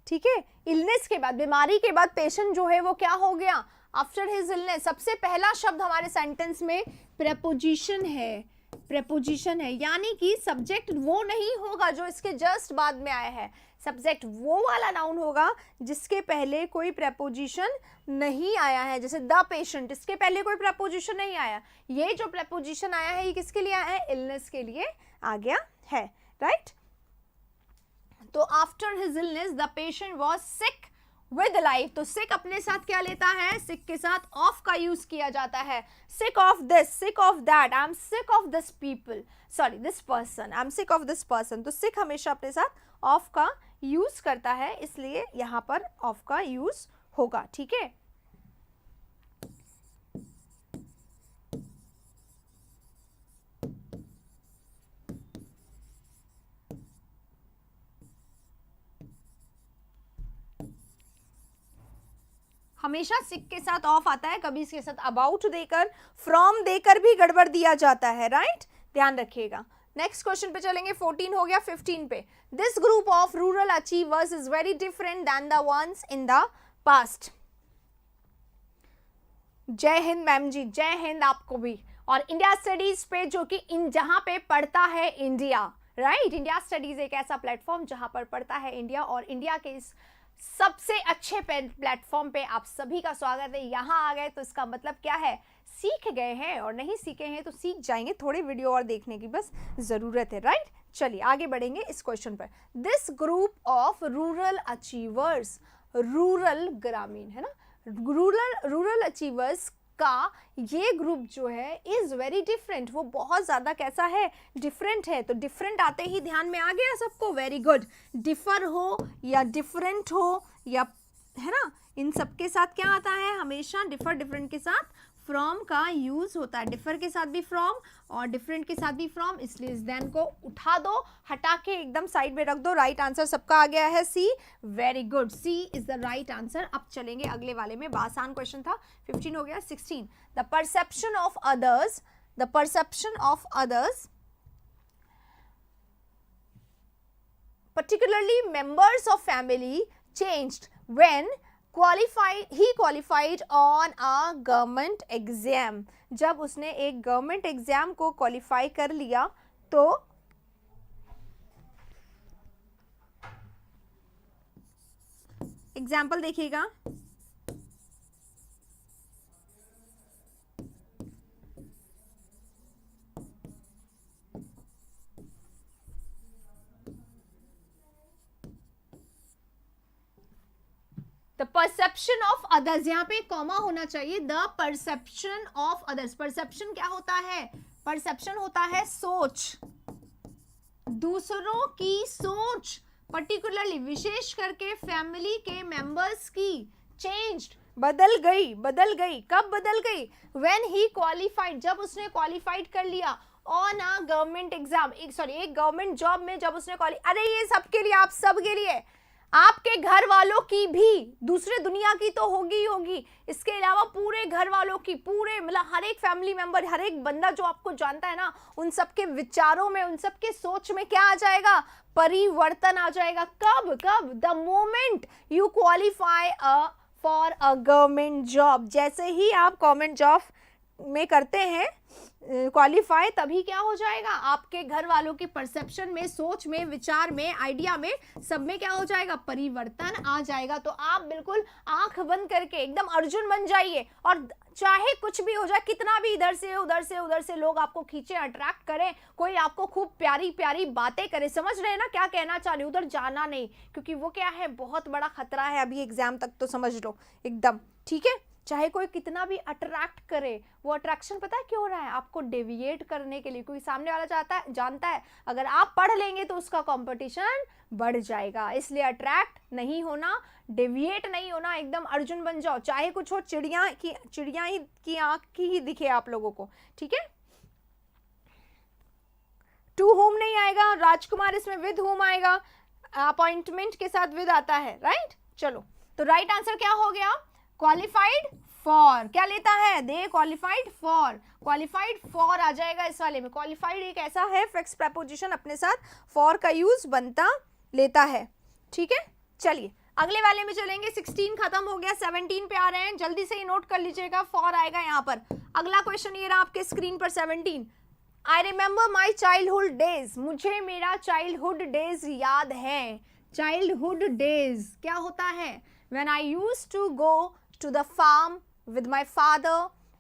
ठीक है, इलनेस के बाद, बीमारी के बाद पेशेंट जो है वो क्या हो गया, आफ्टर हिज इलनेस। सबसे पहला शब्द हमारे सेंटेंस में प्रेपोजिशन है, प्रेपोजिशन है, यानी कि सब्जेक्ट वो नहीं होगा जो इसके जस्ट बाद में आया है, सब्जेक्ट वो वाला नाउन होगा जिसके पहले कोई प्रेपोजिशन नहीं आया है। जैसे द पेशेंट, इसके पहले कोई प्रेपोजिशन नहीं आया, ये जो प्रेपोजिशन आया है ये किसके लिए आया है, इलनेस के लिए आ गया है, राइट। तो after his illness the patient was sick with life, तो सिक अपने साथ क्या लेता है, सिक के साथ ऑफ का यूज किया जाता है। Sick of this, sick of that, I am sick of this people, sorry this person, I am sick of this person. तो सिक हमेशा अपने साथ ऑफ का यूज करता है, इसलिए यहां पर ऑफ का यूज होगा, ठीक है। हमेशा सिक के साथ ऑफ आता है, कभी इसके साथ अबाउट देकर, फ्रॉम देकर भी गड़बड़ दिया जाता है, राइट, ध्यान रखिएगा। नेक्स्ट क्वेश्चन पे चलेंगे, 14 हो गया, 15 पे। This group of rural achievers is very different than the ones in the past. जय हिंद मैम जी, जय हिंद आपको भी। और इंडिया स्टडीज पे, जो कि जहां पे पढ़ता है इंडिया, राइट, इंडिया स्टडीज एक ऐसा प्लेटफॉर्म जहां पर पढ़ता है इंडिया, और इंडिया के इस सबसे अच्छे प्लेटफॉर्म पे आप सभी का स्वागत है। यहाँ आ गए तो इसका मतलब क्या है, सीख गए हैं, और नहीं सीखे हैं तो सीख जाएंगे, थोड़े वीडियो और देखने की बस जरूरत है, राइट। चलिए आगे बढ़ेंगे इस क्वेश्चन पर। This group of rural achievers, rural ग्रामीण है ना, रूरल अचीवर्स का ये ग्रुप जो है इज वेरी डिफरेंट, वो बहुत ज़्यादा कैसा है, डिफरेंट है। तो डिफरेंट आते ही ध्यान में आ गया सबको, वेरी गुड। डिफर हो या डिफरेंट हो या, है ना, इन सब के साथ क्या आता है, हमेशा डिफर डिफरेंट के साथ फ्रॉम का यूज होता है। डिफर के साथ भी फ्रॉम और डिफरेंट के साथ भी फ्रॉम, इसलिए इस देन को उठा दो, हटा के एकदम साइड में रख दो। राइट आंसर सबका आ गया है C, very good, C is the right answer. अब चलेंगे अगले वाले में, आसान क्वेश्चन था, 15 हो गया। 16, the perception of others, the perception of others particularly members of family changed when he qualified on a government exam। जब उसने एक गवर्नमेंट एग्जाम को क्वालिफाई कर लिया तो एग्जाम्पल देखिएगा। द परसेप्शन ऑफ अदर्स, यहाँ पे कॉमा होना चाहिए, the perception of others. Perception क्या होता है, परसेप्शन होता है सोच, दूसरों की सोच, पर्टिकुलरली विशेष करके फैमिली के मेंबर्स की चेंज्ड, बदल गई। कब बदल गई? व्हेन ही क्वालिफाइड, जब उसने क्वालिफाइड कर लिया ऑन अ गवर्नमेंट एग्जाम, एक गवर्नमेंट जॉब में जब उसने अरे ये सबके लिए, आप सबके लिए, आपके घर वालों की भी, दूसरे दुनिया की तो होगी ही होगी, इसके अलावा पूरे घर वालों की, पूरे मतलब हर एक फैमिली मेंबर, हर एक बंदा जो आपको जानता है ना, उन सबके विचारों में, उन सबके सोच में क्या आ जाएगा? परिवर्तन आ जाएगा। कब? The moment you qualify for a government job, जैसे ही आप गवर्नमेंट जॉब में करते हैं क्वालिफाई, तभी क्या हो जाएगा? आपके घर वालों की परसेप्शन में, सोच में, विचार में, आइडिया में, सब में क्या हो जाएगा? परिवर्तन आ जाएगा। तो आप बिल्कुल आंख बंद करके एकदम अर्जुन बन जाइए, और चाहे कुछ भी हो जाए, कितना भी इधर से उधर से लोग आपको खींचे, अट्रैक्ट करें, कोई आपको खूब प्यारी प्यारी बातें करे, समझ रहे हैं ना क्या कहना चाह रही हूं? उधर जाना नहीं, क्योंकि वो क्या है, बहुत बड़ा खतरा है अभी एग्जाम तक, तो समझ लो एकदम, ठीक है? चाहे कोई कितना भी अट्रैक्ट करे, वो अट्रैक्शन पता है क्यों हो रहा है? आपको डेविएट करने के लिए, क्योंकि सामने वाला जानता है अगर आप पढ़ लेंगे तो उसका कंपटीशन बढ़ जाएगा, इसलिए अट्रैक्ट नहीं होना, डेविएट नहीं होना, एकदम अर्जुन बन जाओ, चाहे कुछ हो, चिड़िया ही की आंख की ही दिखे आप लोगों को, ठीक है? टू होम नहीं आएगा, राजकुमार इसमें विद होम आएगा, अपॉइंटमेंट के साथ विद आता है, राइट? चलो, तो राइट आंसर क्या हो गया? क्वालिफाइड फॉर, क्या लेता है? दे क्वालिफाइड फॉर आ जाएगा इस वाले में। क्वालिफाइड एक ऐसा है फिक्स प्रेपोजिशन, अपने साथ फॉर का यूज बनता लेता है, ठीक है? चलिए अगले वाले में चलेंगे। 16 खत्म हो गया, 17 पे आ रहे हैं, जल्दी से ही नोट कर लीजिएगा, फॉर आएगा यहाँ पर। अगला क्वेश्चन ये रहा आपके स्क्रीन पर 17। आई रिमेंबर माई चाइल्डहुड डेज, मुझे मेरा चाइल्डहुड डेज याद है। चाइल्डहुड डेज क्या होता है? When I used to go to the farm with my father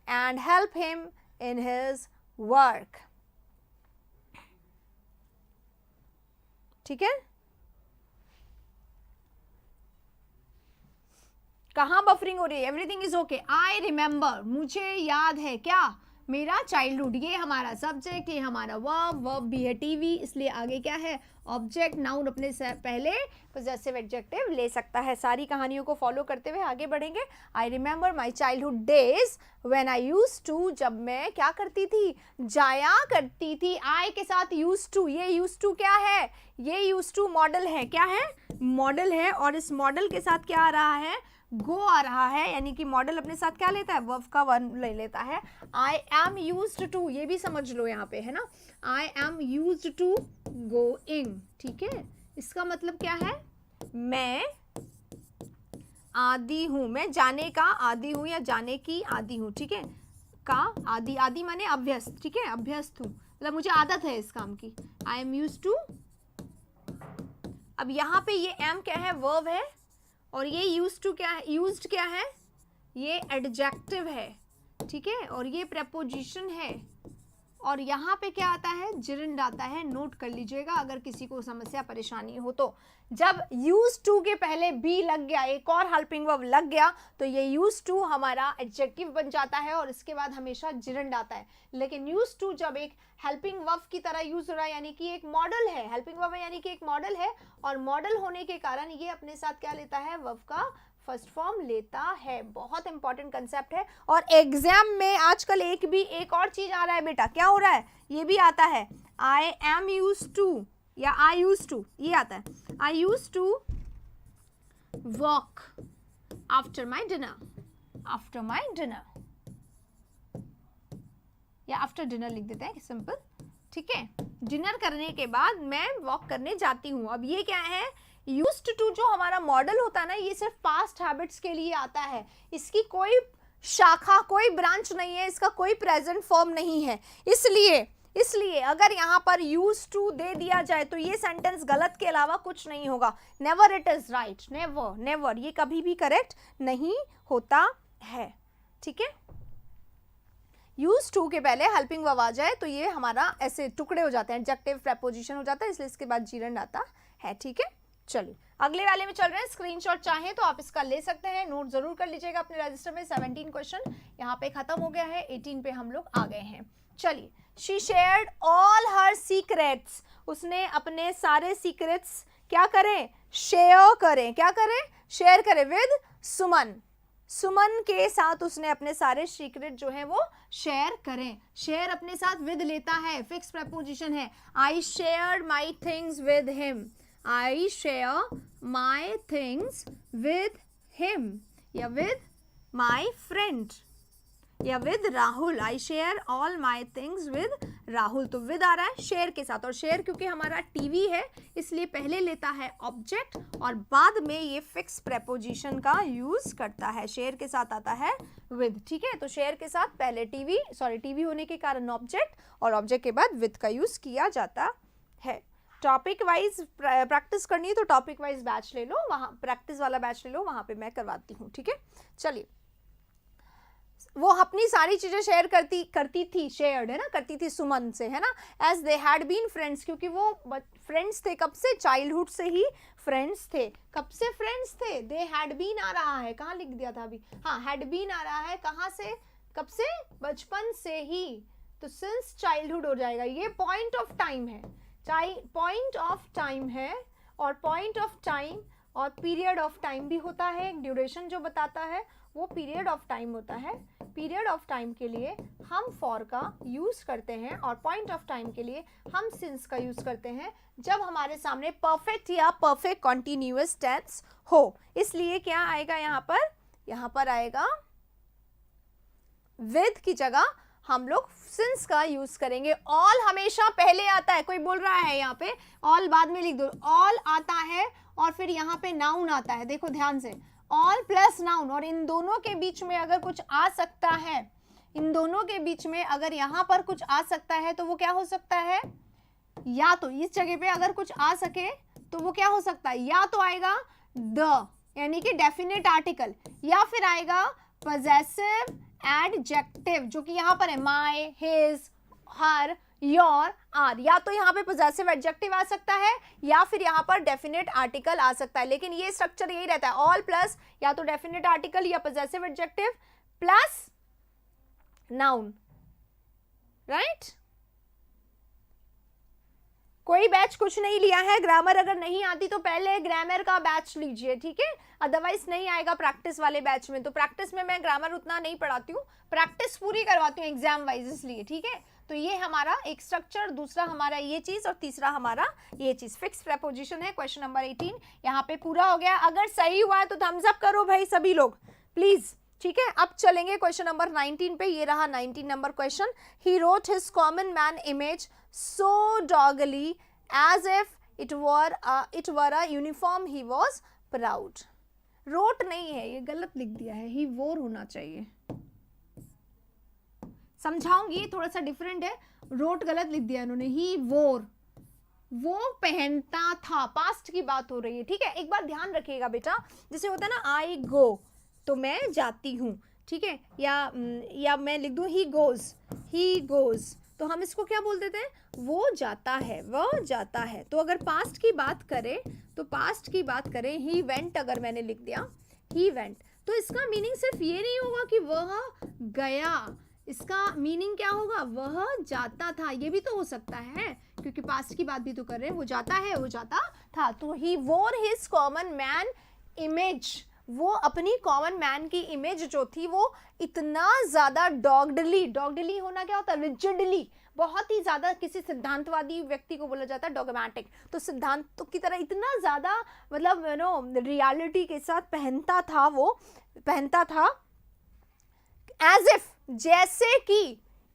and help him in his work. ठीक है? कहाँ बफरिंग हो रही है? Everything is okay. I remember, मुझे याद है, क्या? मेरा चाइल्डहुड, ये हमारा सब्जेक्ट, ये हमारा वर्ब भी है टीवी, इसलिए आगे क्या है? ऑब्जेक्ट, नाउन अपने से पहले पोजेसिव एडजेक्टिव ले सकता है। सारी कहानियों को फॉलो करते हुए आगे बढ़ेंगे। I remember my childhood days when I used to, जब मैं क्या करती थी? जाया करती थी। आई के साथ यूज्ड टू, ये यूज्ड टू क्या है? ये यूज्ड टू मॉडल है, क्या है? मॉडल है, और इस मॉडल के साथ क्या आ रहा है? गो आ रहा है, यानी कि मॉडल अपने साथ क्या लेता है? वर्ब का वन ले लेता है। आई एम यूज्ड टू, ये भी समझ लो यहाँ पे, है ना? I am used to going, ठीक है? इसका मतलब क्या है? मैं आदि हूं, मैं जाने का आदि हूं, या जाने की आदि हूं, ठीक है? का आदि, आदि माने अभ्यस्त, ठीक है? अभ्यस्त हूं, मतलब मुझे आदत है इस काम की। I am used to. अब यहाँ पे ये एम क्या है? वर्ब है, और ये यूज्ड टू क्या है? यूज्ड क्या है? ये एडजेक्टिव है, ठीक है? और ये प्रेपोजिशन है, और यहाँ पे क्या आता है? जिरंड आता है। नोट कर लीजिएगा अगर किसी को समस्या परेशानी हो तो। जब यूज्ड टू के पहले बी लग गया, एक और हेल्पिंग वर्ब लग गया, तो ये यूज्ड टू हमारा एडजेक्टिव बन जाता है, और इसके बाद हमेशा जिरंड आता है। लेकिन यूज्ड टू जब एक हेल्पिंग वर्ब की तरह यूज हो रहा है, यानी कि एक मॉडल है, हेल्पिंग वर्ब यानी कि एक मॉडल है, और मॉडल होने के कारण ये अपने साथ क्या लेता है? वर्ब का फर्स्ट फॉर्म लेता है। बहुत इंपॉर्टेंट कंसेप्ट है, और एग्जाम में आजकल एक और चीज आ रहा है बेटा, क्या हो रहा है? ये भी आता है, आई एम यूज्ड टू या आई यूज्ड टू, ये आता है। I used to walk after my dinner, या आफ्टर डिनर लिख देते हैं सिंपल, ठीक है? डिनर करने के बाद मैं वॉक करने जाती हूँ। अब ये क्या है? यूज्ड टू जो हमारा मॉडल होता है ना, ये सिर्फ पास्ट हैबिट्स के लिए आता है, इसकी कोई शाखा, कोई ब्रांच नहीं है, इसका कोई प्रेजेंट फॉर्म नहीं है। इसलिए अगर यहाँ पर यूज्ड टू दे दिया जाए तो ये सेंटेंस गलत के अलावा कुछ नहीं होगा। Never it is right, never, ये कभी भी करेक्ट नहीं होता है, ठीक है? यूज्ड टू के पहले हेल्पिंग वर्ब आ जाए तो ये हमारा ऐसे टुकड़े हो जाते हैं, एडजेक्टिव प्रेपोजिशन हो जाता है, इसलिए इसके बाद जिरंड आता है, ठीक है? चलिए अगले वाले में चल रहे हैं। स्क्रीनशॉट चाहें तो आप इसका ले सकते हैं, नोट जरूर कर लीजिएगा अपने रजिस्टर में। 17 क्वेश्चन यहाँ पे खत्म हो गया है, 18 पे हम लोग आ गए हैं। चलिए, she shared all her secrets, उसने अपने सारे सीक्रेट्स क्या करें, शेयर करें, क्या करें, शेयर करें विद सुमन, सुमन के साथ उसने अपने सारे सीक्रेट जो है वो शेयर करें। शेयर अपने साथ विद लेता है, फिक्स प्रपोजिशन है। I shared my things with him, I share my things with him, या विद माई फ्रेंड, या with Rahul, I share all my things with Rahul. तो विद आ रहा है शेयर के साथ, और शेयर क्योंकि हमारा टीवी है इसलिए पहले लेता है ऑब्जेक्ट और बाद में ये फिक्स प्रेपोजिशन का यूज करता है, शेयर के साथ आता है विद, ठीक है। तो शेयर के साथ पहले टीवी होने के कारण ऑब्जेक्ट, और ऑब्जेक्ट के बाद विद का यूज किया जाता है। टॉपिक वाइज प्रैक्टिस करनी है तो टॉपिक वाइज बैच ले लो, वहाँ प्रैक्टिस वाला बैच ले लो, वहाँ पे मैं करवाती हूँ, ठीक है। चलिए, वो अपनी सारी चीजें शेयर करती थी, शेयर्ड है ना, करती थी सुमन से, है ना। As they had been friends, क्योंकि वो फ्रेंड्स थे, कब से, चाइल्डहुड से ही फ्रेंड्स थे। कब से फ्रेंड्स थे, दे हैड बीन आ रहा है, कहाँ लिख दिया था अभी, हाँ हैड बीन आ रहा है, कहाँ से, कब से, बचपन से ही, तो सिंस चाइल्डहुड हो जाएगा। ये पॉइंट ऑफ टाइम है, पॉइंट ऑफ टाइम है, और पॉइंट ऑफ टाइम और पीरियड ऑफ टाइम भी होता है, ड्यूरेशन जो बताता है वो पीरियड ऑफ टाइम होता है। पीरियड ऑफ टाइम के लिए हम फॉर का यूज करते हैं और पॉइंट ऑफ टाइम के लिए हम सिंस का यूज करते हैं जब हमारे सामने परफेक्ट या परफेक्ट कॉन्टिन्यूअस टेंस हो। इसलिए क्या आएगा यहाँ पर आएगा विद की जगह हम लोग सिंस का यूज करेंगे। ऑल हमेशा पहले आता है, कोई बोल रहा है यहाँ पे ऑल बाद में लिख दो, ऑल आता है और फिर यहाँ पे नाउन आता है, देखो ध्यान से, ऑल प्लस नाउन, और इन दोनों के बीच में अगर कुछ आ सकता है, इन दोनों के बीच में अगर यहाँ पर कुछ आ सकता है तो वो क्या हो सकता है, या तो इस जगह पे अगर कुछ आ सके तो वो क्या हो सकता है, या तो आएगा द यानी कि डेफिनेट आर्टिकल, या फिर आएगा पजेसिव एडजेक्टिव जो कि यहाँ पर है, my, his, her, your, are. या तो यहाँ पे पॉजेसिव एडजेक्टिव आ सकता है या फिर यहाँ पर डेफिनेट आर्टिकल आ सकता है, लेकिन ये स्ट्रक्चर यही रहता है, ऑल प्लस या तो डेफिनेट आर्टिकल या possessive adjective plus noun, right. कोई बैच कुछ नहीं लिया है, ग्रामर अगर नहीं आती तो पहले ग्रामर का बैच लीजिए, ठीक है, अदरवाइज नहीं आएगा प्रैक्टिस वाले बैच में। तो प्रैक्टिस में मैं ग्रामर उतना नहीं पढ़ाती हूँ, प्रैक्टिस पूरी करवाती हूँ एग्जाम वाइज, इसलिए, ठीक है। तो ये हमारा एक स्ट्रक्चर, दूसरा हमारा ये चीज और तीसरा हमारा ये चीज, फिक्स प्रेपोजिशन है। क्वेश्चन नंबर 18 यहाँ पे पूरा हो गया। अगर सही हुआ है तो थम्स अप करो भाई सभी लोग प्लीज, ठीक है। अब चलेंगे क्वेश्चन नंबर 19 पे। ये रहा 19 number question. He wrote his common man image so doggedly as if it were a uniform he was proud. wrote नहीं है, ये गलत लिख दिया है, he wore होना चाहिए, समझाऊंगी, थोड़ा सा डिफरेंट है, wrote गलत लिख दिया इन्होंने, he wore, वो पहनता था, पास्ट की बात हो रही है, ठीक है। एक बार ध्यान रखिएगा बेटा, जैसे होता है ना I go, तो मैं जाती हूँ, ठीक है, या मैं लिख दूँ he goes, तो हम इसको क्या बोल देते हैं, वो जाता है, वह जाता है। तो अगर पास्ट की बात करें तो पास्ट की बात करें, ही वेंट अगर मैंने लिख दिया ही वेंट, तो इसका मीनिंग सिर्फ ये नहीं होगा कि वह गया, इसका मीनिंग क्या होगा, वह जाता था, ये भी तो हो सकता है क्योंकि पास्ट की बात भी तो कर रहे हैं, वो जाता है, वो जाता था। तो ही वोर हिज कॉमन मैन इमेज, वो अपनी कॉमन मैन की इमेज जो थी वो इतना ज्यादा डॉग्डली होना क्या होता है, रिजिडली, बहुत ही ज्यादा, किसी सिद्धांतवादी व्यक्ति को बोला जाता है डॉगमैटिक, तो सिद्धांतों की तरह इतना ज्यादा, मतलब रियलिटी के साथ पहनता था एज इफ, जैसे कि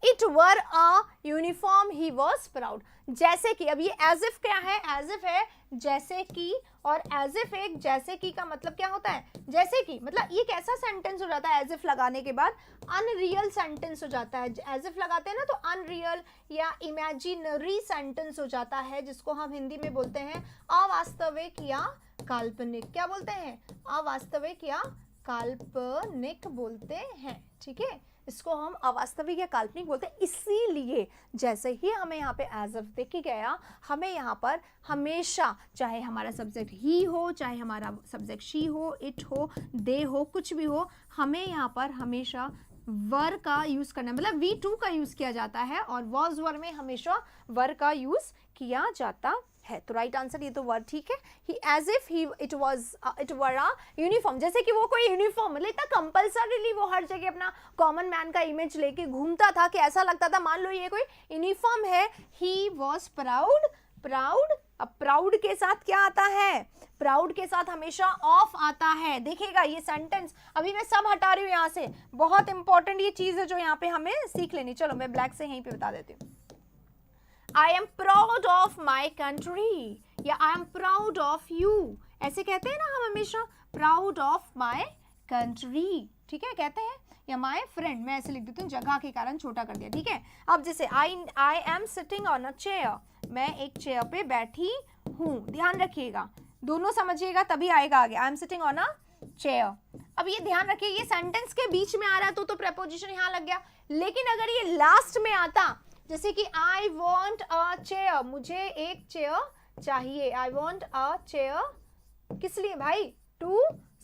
it were a uniform he was proud, जैसे कि, अब ये एज इफ क्या है, एज इफ है जैसे कि, और एज इफ एक जैसे कि का मतलब क्या होता है, जैसे कि मतलब ये कैसा सेंटेंस हो जाता है, एज इफ लगाने के बाद अनरियल सेंटेंस हो जाता है। एज इफ लगाते हैं ना तो अनरियल या इमेजिनरी सेंटेंस हो जाता है, जिसको हम हिंदी में बोलते हैं अवास्तविक या काल्पनिक, क्या बोलते हैं, अवास्तविक या काल्पनिक बोलते हैं, ठीक है, इसको हम अवास्तविक या काल्पनिक बोलते हैं। इसीलिए जैसे ही हमें यहाँ पे एज इफ दिख गया, हमें यहाँ पर हमेशा, चाहे हमारा सब्जेक्ट ही हो, चाहे हमारा सब्जेक्ट शी हो, इट हो, दे हो, कुछ भी हो, हमें यहाँ पर हमेशा वर का यूज करना, मतलब V2 का यूज किया जाता है और वॉज वर में हमेशा वर का यूज किया जाता है। तो राइट आंसर ये तो वर्ड ठीक है। He as if he it were a uniform, जैसे कि वो कोई यूनिफॉर्म, मतलब इतना कंपल्सरीली वो हर जगह अपना कॉमन मैन का इमेज लेके घूमता था कि ऐसा लगता था मान लो ये कोई यूनिफॉर्म है। ही वॉज प्राउड, प्राउड, अब प्राउड के साथ क्या आता है, प्राउड के साथ हमेशा ऑफ आता है। देखिएगा ये सेंटेंस, अभी मैं सब हटा रही हूँ यहाँ से, बहुत इंपॉर्टेंट ये चीज है जो यहाँ पे हमें सीख लेनी। चलो मैं ब्लैक से यहीं पे बता देती हूँ। I am proud of my country या I am proud of you, ऐसे कहते हैं ना हम हमेशा, proud of my country, ठीक है कहते हैं। या my friend, मैं ऐसे लिख देती हूँ, जगह के कारण छोटा कर दिया, ठीक है। अब जैसे I am sitting on a chair, मैं एक चेयर पे बैठी हूँ, ध्यान रखिएगा, दोनों समझिएगा तभी आएगा आगे। I am sitting on a chair। अब ये ध्यान रखिए ये सेंटेंस के बीच में आ रहा है तो प्रेपोजिशन यहाँ लग गया, लेकिन अगर ये लास्ट में आता, जैसे कि I want a chair, मुझे एक चेयर चाहिए। I want a chair किस लिए भाई, to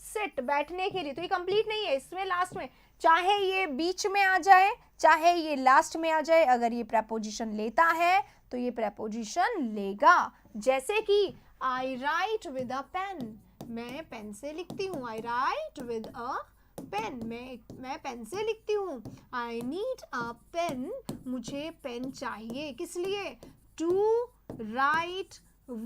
sit, बैठने के लिए, तो ये कंप्लीट नहीं है, इसमें लास्ट में, चाहे ये बीच में आ जाए चाहे ये लास्ट में आ जाए, अगर ये प्रेपोजिशन लेता है तो ये प्रेपोजिशन लेगा। जैसे कि I write with a pen, मैं पेन से लिखती हूँ। I write with a pen, मैं पेन से लिखती हूँ। I need a pen, मुझे पेन चाहिए, किस लिए, to write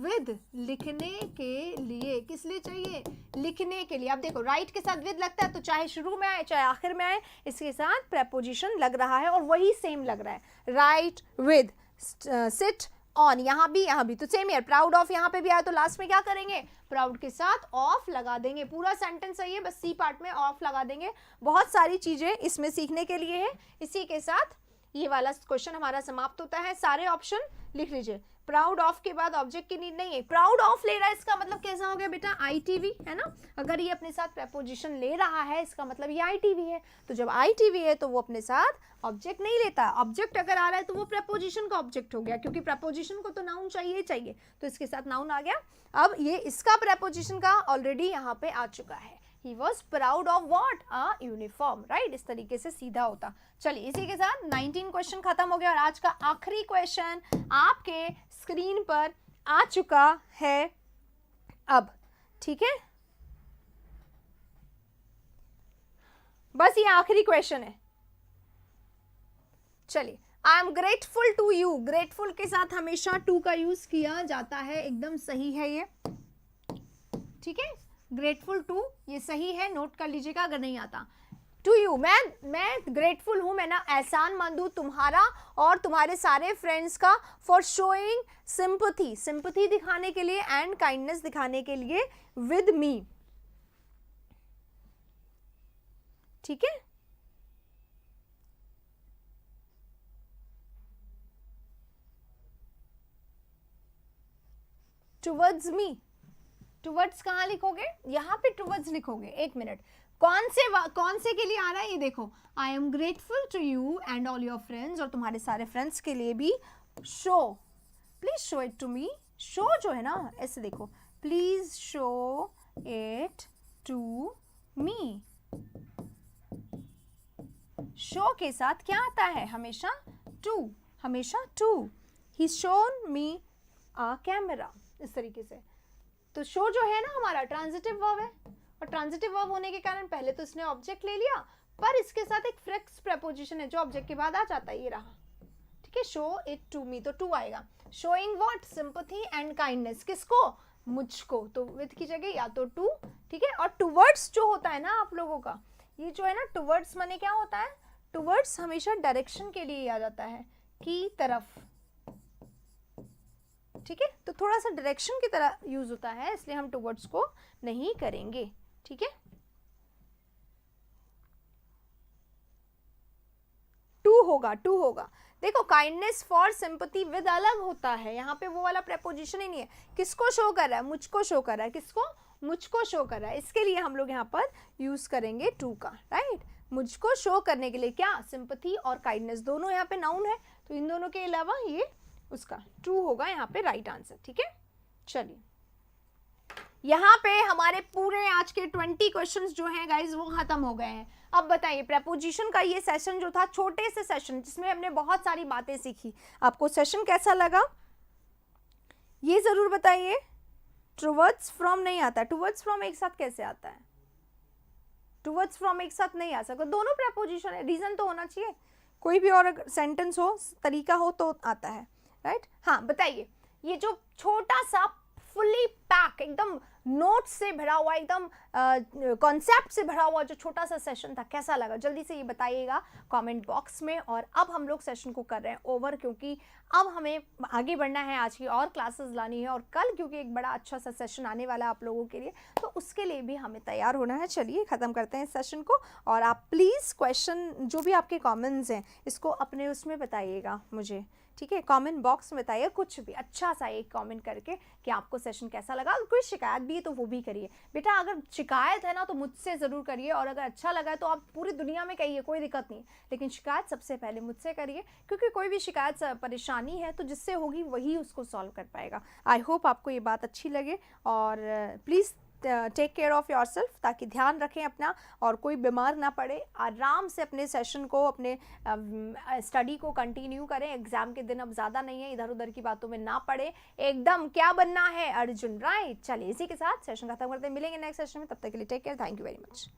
with, लिखने के लिए, किस लिए चाहिए, लिखने के लिए। अब देखो राइट के साथ with लगता है तो चाहे शुरू में आए चाहे आखिर में आए, इसके साथ प्रेपोजिशन लग रहा है और वही सेम लग रहा है। राइट with, sit ऑन, यहाँ भी तो सेम है। प्राउड ऑफ यहाँ पे भी आया तो लास्ट में क्या करेंगे, प्राउड के साथ ऑफ लगा देंगे। पूरा सेंटेंस सही है, बस सी पार्ट में ऑफ लगा देंगे। बहुत सारी चीजें इसमें सीखने के लिए है। इसी के साथ ये वाला क्वेश्चन हमारा समाप्त होता है। सारे ऑप्शन लिख लीजिए। प्राउड ऑफ के बाद ऑब्जेक्ट की नीड नहीं है। प्राउड ऑफ ले रहा है, इसका मतलब कैसा हो गया बेटा, आईटीवी है ना। अगर ये अपने साथ प्रेपोजिशन ले रहा है इसका मतलब ये आईटीवी है। तो जब आईटीवी है तो वो अपने साथ ऑब्जेक्ट नहीं लेता। ऑब्जेक्ट अगर आ रहा है तो वो प्रेपोजिशन का ऑब्जेक्ट हो गया, क्योंकि प्रेपोजिशन को तो नाउन चाहिए चाहिए, तो इसके साथ नाउन आ गया। अब ये इसका प्रेपोजिशन का ऑलरेडी यहाँ पे आ चुका है। He was proud of what? A uniform, right? इस तरीके से सीधा होता। चलिए इसी के साथ 19 क्वेश्चन खत्म हो गया और आज का आखिरी क्वेश्चन आपके स्क्रीन पर आ चुका है अब, ठीक है। बस ये आखिरी क्वेश्चन है। चलिए, I am grateful to you, grateful के साथ हमेशा टू का यूज किया जाता है, एकदम सही है ये, ठीक है। ग्रेटफुल टू ये सही है, नोट कर लीजिएगा अगर नहीं आता। टू यू, मैं ग्रेटफुल हूं, मैं ना एहसान मंद हूं तुम्हारा और तुम्हारे सारे फ्रेंड्स का, फॉर शोइंग सिंपथी, सिंपथी दिखाने के लिए एंड काइंडनेस दिखाने के लिए विद मी, ठीक है। टुवर्ड्स मी, टुवर्ड्स कहाँ लिखोगे, यहाँ पे टुवर्ड्स लिखोगे। एक मिनट, कौन से के लिए आ रहा है ये देखो। I am grateful to you and all your friends, और तुम्हारे सारे फ्रेंड्स के लिए भी। Show, please show it to me, show जो है ना ऐसे देखो, please show it to me. Show के साथ क्या आता है, हमेशा टू, हमेशा to. He shown me a camera, इस तरीके से। तो शो जो है ना हमारा ट्रांजिटिव वर्ब है, और ट्रांजिटिव वर्ब होने के कारण पहले तो इसने ऑब्जेक्ट ले लिया, पर इसके साथ एक फिक्स प्रेपोजिशन है जो ऑब्जेक्ट के बाद आ जाता है, ये रहा, ठीक है। शो इट टू मी, तो टू आएगा। Showing what, sympathy and kindness, किसको, मुझको, तो विद की जगह या तो टू, ठीक है। और टुवर्ड्स जो होता है ना आप लोगों का, ये जो है ना टुवर्ड्स माने क्या होता है, टुवर्ड्स हमेशा डायरेक्शन के लिए आ जाता है, की तरफ, ठीक है। तो थोड़ा सा डायरेक्शन की तरह यूज होता है, इसलिए हम टुवर्ड्स को नहीं करेंगे, ठीक है। टू होगा, टू होगा। देखो काइंडनेस फॉर सिंपैथी विद अलग होता है, यहाँ पे वो वाला प्रेपोजिशन ही नहीं है। किसको शो कर रहा है, मुझको शो कर रहा है, किसको, मुझको शो कर रहा है। इसके लिए हम लोग यहाँ पर यूज करेंगे टू का, राइट। मुझको शो करने के लिए क्या, सिंपैथी और काइंडनेस दोनों यहाँ पे नाउन है, तो इन दोनों के अलावा ये उसका टू होगा यहाँ पे राइट आंसर, ठीक है। चलिए यहाँ पे हमारे पूरे आज के 20 क्वेश्चंस जो हैं गाइज वो खत्म हो गए हैं। अब बताइए प्रेपोजिशन का ये सेशन जो था, छोटे से सेशन जिसमें हमने बहुत सारी बातें सीखी, आपको सेशन कैसा लगा ये जरूर बताइए। टुवर्ड्स फ्रॉम नहीं आता, टुवर्ड्स फ्रॉम एक साथ कैसे आता है? टुवर्ड्स फ्रॉम एक साथ नहीं आ सकता, दोनों प्रेपोजिशन है, रीजन तो होना चाहिए, कोई भी और सेंटेंस हो, तरीका हो तो आता है, राइट? हाँ बताइए, ये जो छोटा सा फुली पैक एकदम नोट्स से भरा हुआ, एकदम कॉन्सेप्ट से भरा हुआ जो छोटा सा सेशन था, कैसा लगा? जल्दी से ये बताइएगा कमेंट बॉक्स में। और अब हम लोग सेशन को कर रहे हैं ओवर, क्योंकि अब हमें आगे बढ़ना है, आज की और क्लासेस लानी है, और कल क्योंकि एक बड़ा अच्छा सा सेशन आने वाला है आप लोगों के लिए, तो उसके लिए भी हमें तैयार होना है। चलिए ख़त्म करते हैं इस सेशन को, और आप प्लीज़ क्वेश्चन जो भी आपके कमेंट्स हैं इसको अपने उसमें बताइएगा मुझे, ठीक है? कमेंट बॉक्स में बताइए कुछ भी अच्छा सा एक कमेंट करके कि आपको सेशन कैसा लगा। और कोई शिकायत भी है तो वो भी करिए बेटा, अगर शिकायत है ना तो मुझसे ज़रूर करिए, और अगर अच्छा लगा है तो आप पूरी दुनिया में कहिए, कोई दिक्कत नहीं, लेकिन शिकायत सबसे पहले मुझसे करिए, क्योंकि कोई भी शिकायत परेशानी है तो जिससे होगी वही उसको सॉल्व कर पाएगा। आई होप आपको ये बात अच्छी लगे, और please take care of yourself, ताकि ध्यान रखें अपना और कोई बीमार ना पड़े। आराम से अपने सेशन को, अपने स्टडी को कंटिन्यू करें। एग्जाम के दिन अब ज़्यादा नहीं है, इधर उधर की बातों में ना पड़े, एकदम क्या बनना है अर्जुन, राइट? चलिए इसी के साथ सेशन खत्म करते हैं, मिलेंगे नेक्स्ट सेशन में, तब तक के लिए take care, thank you very much.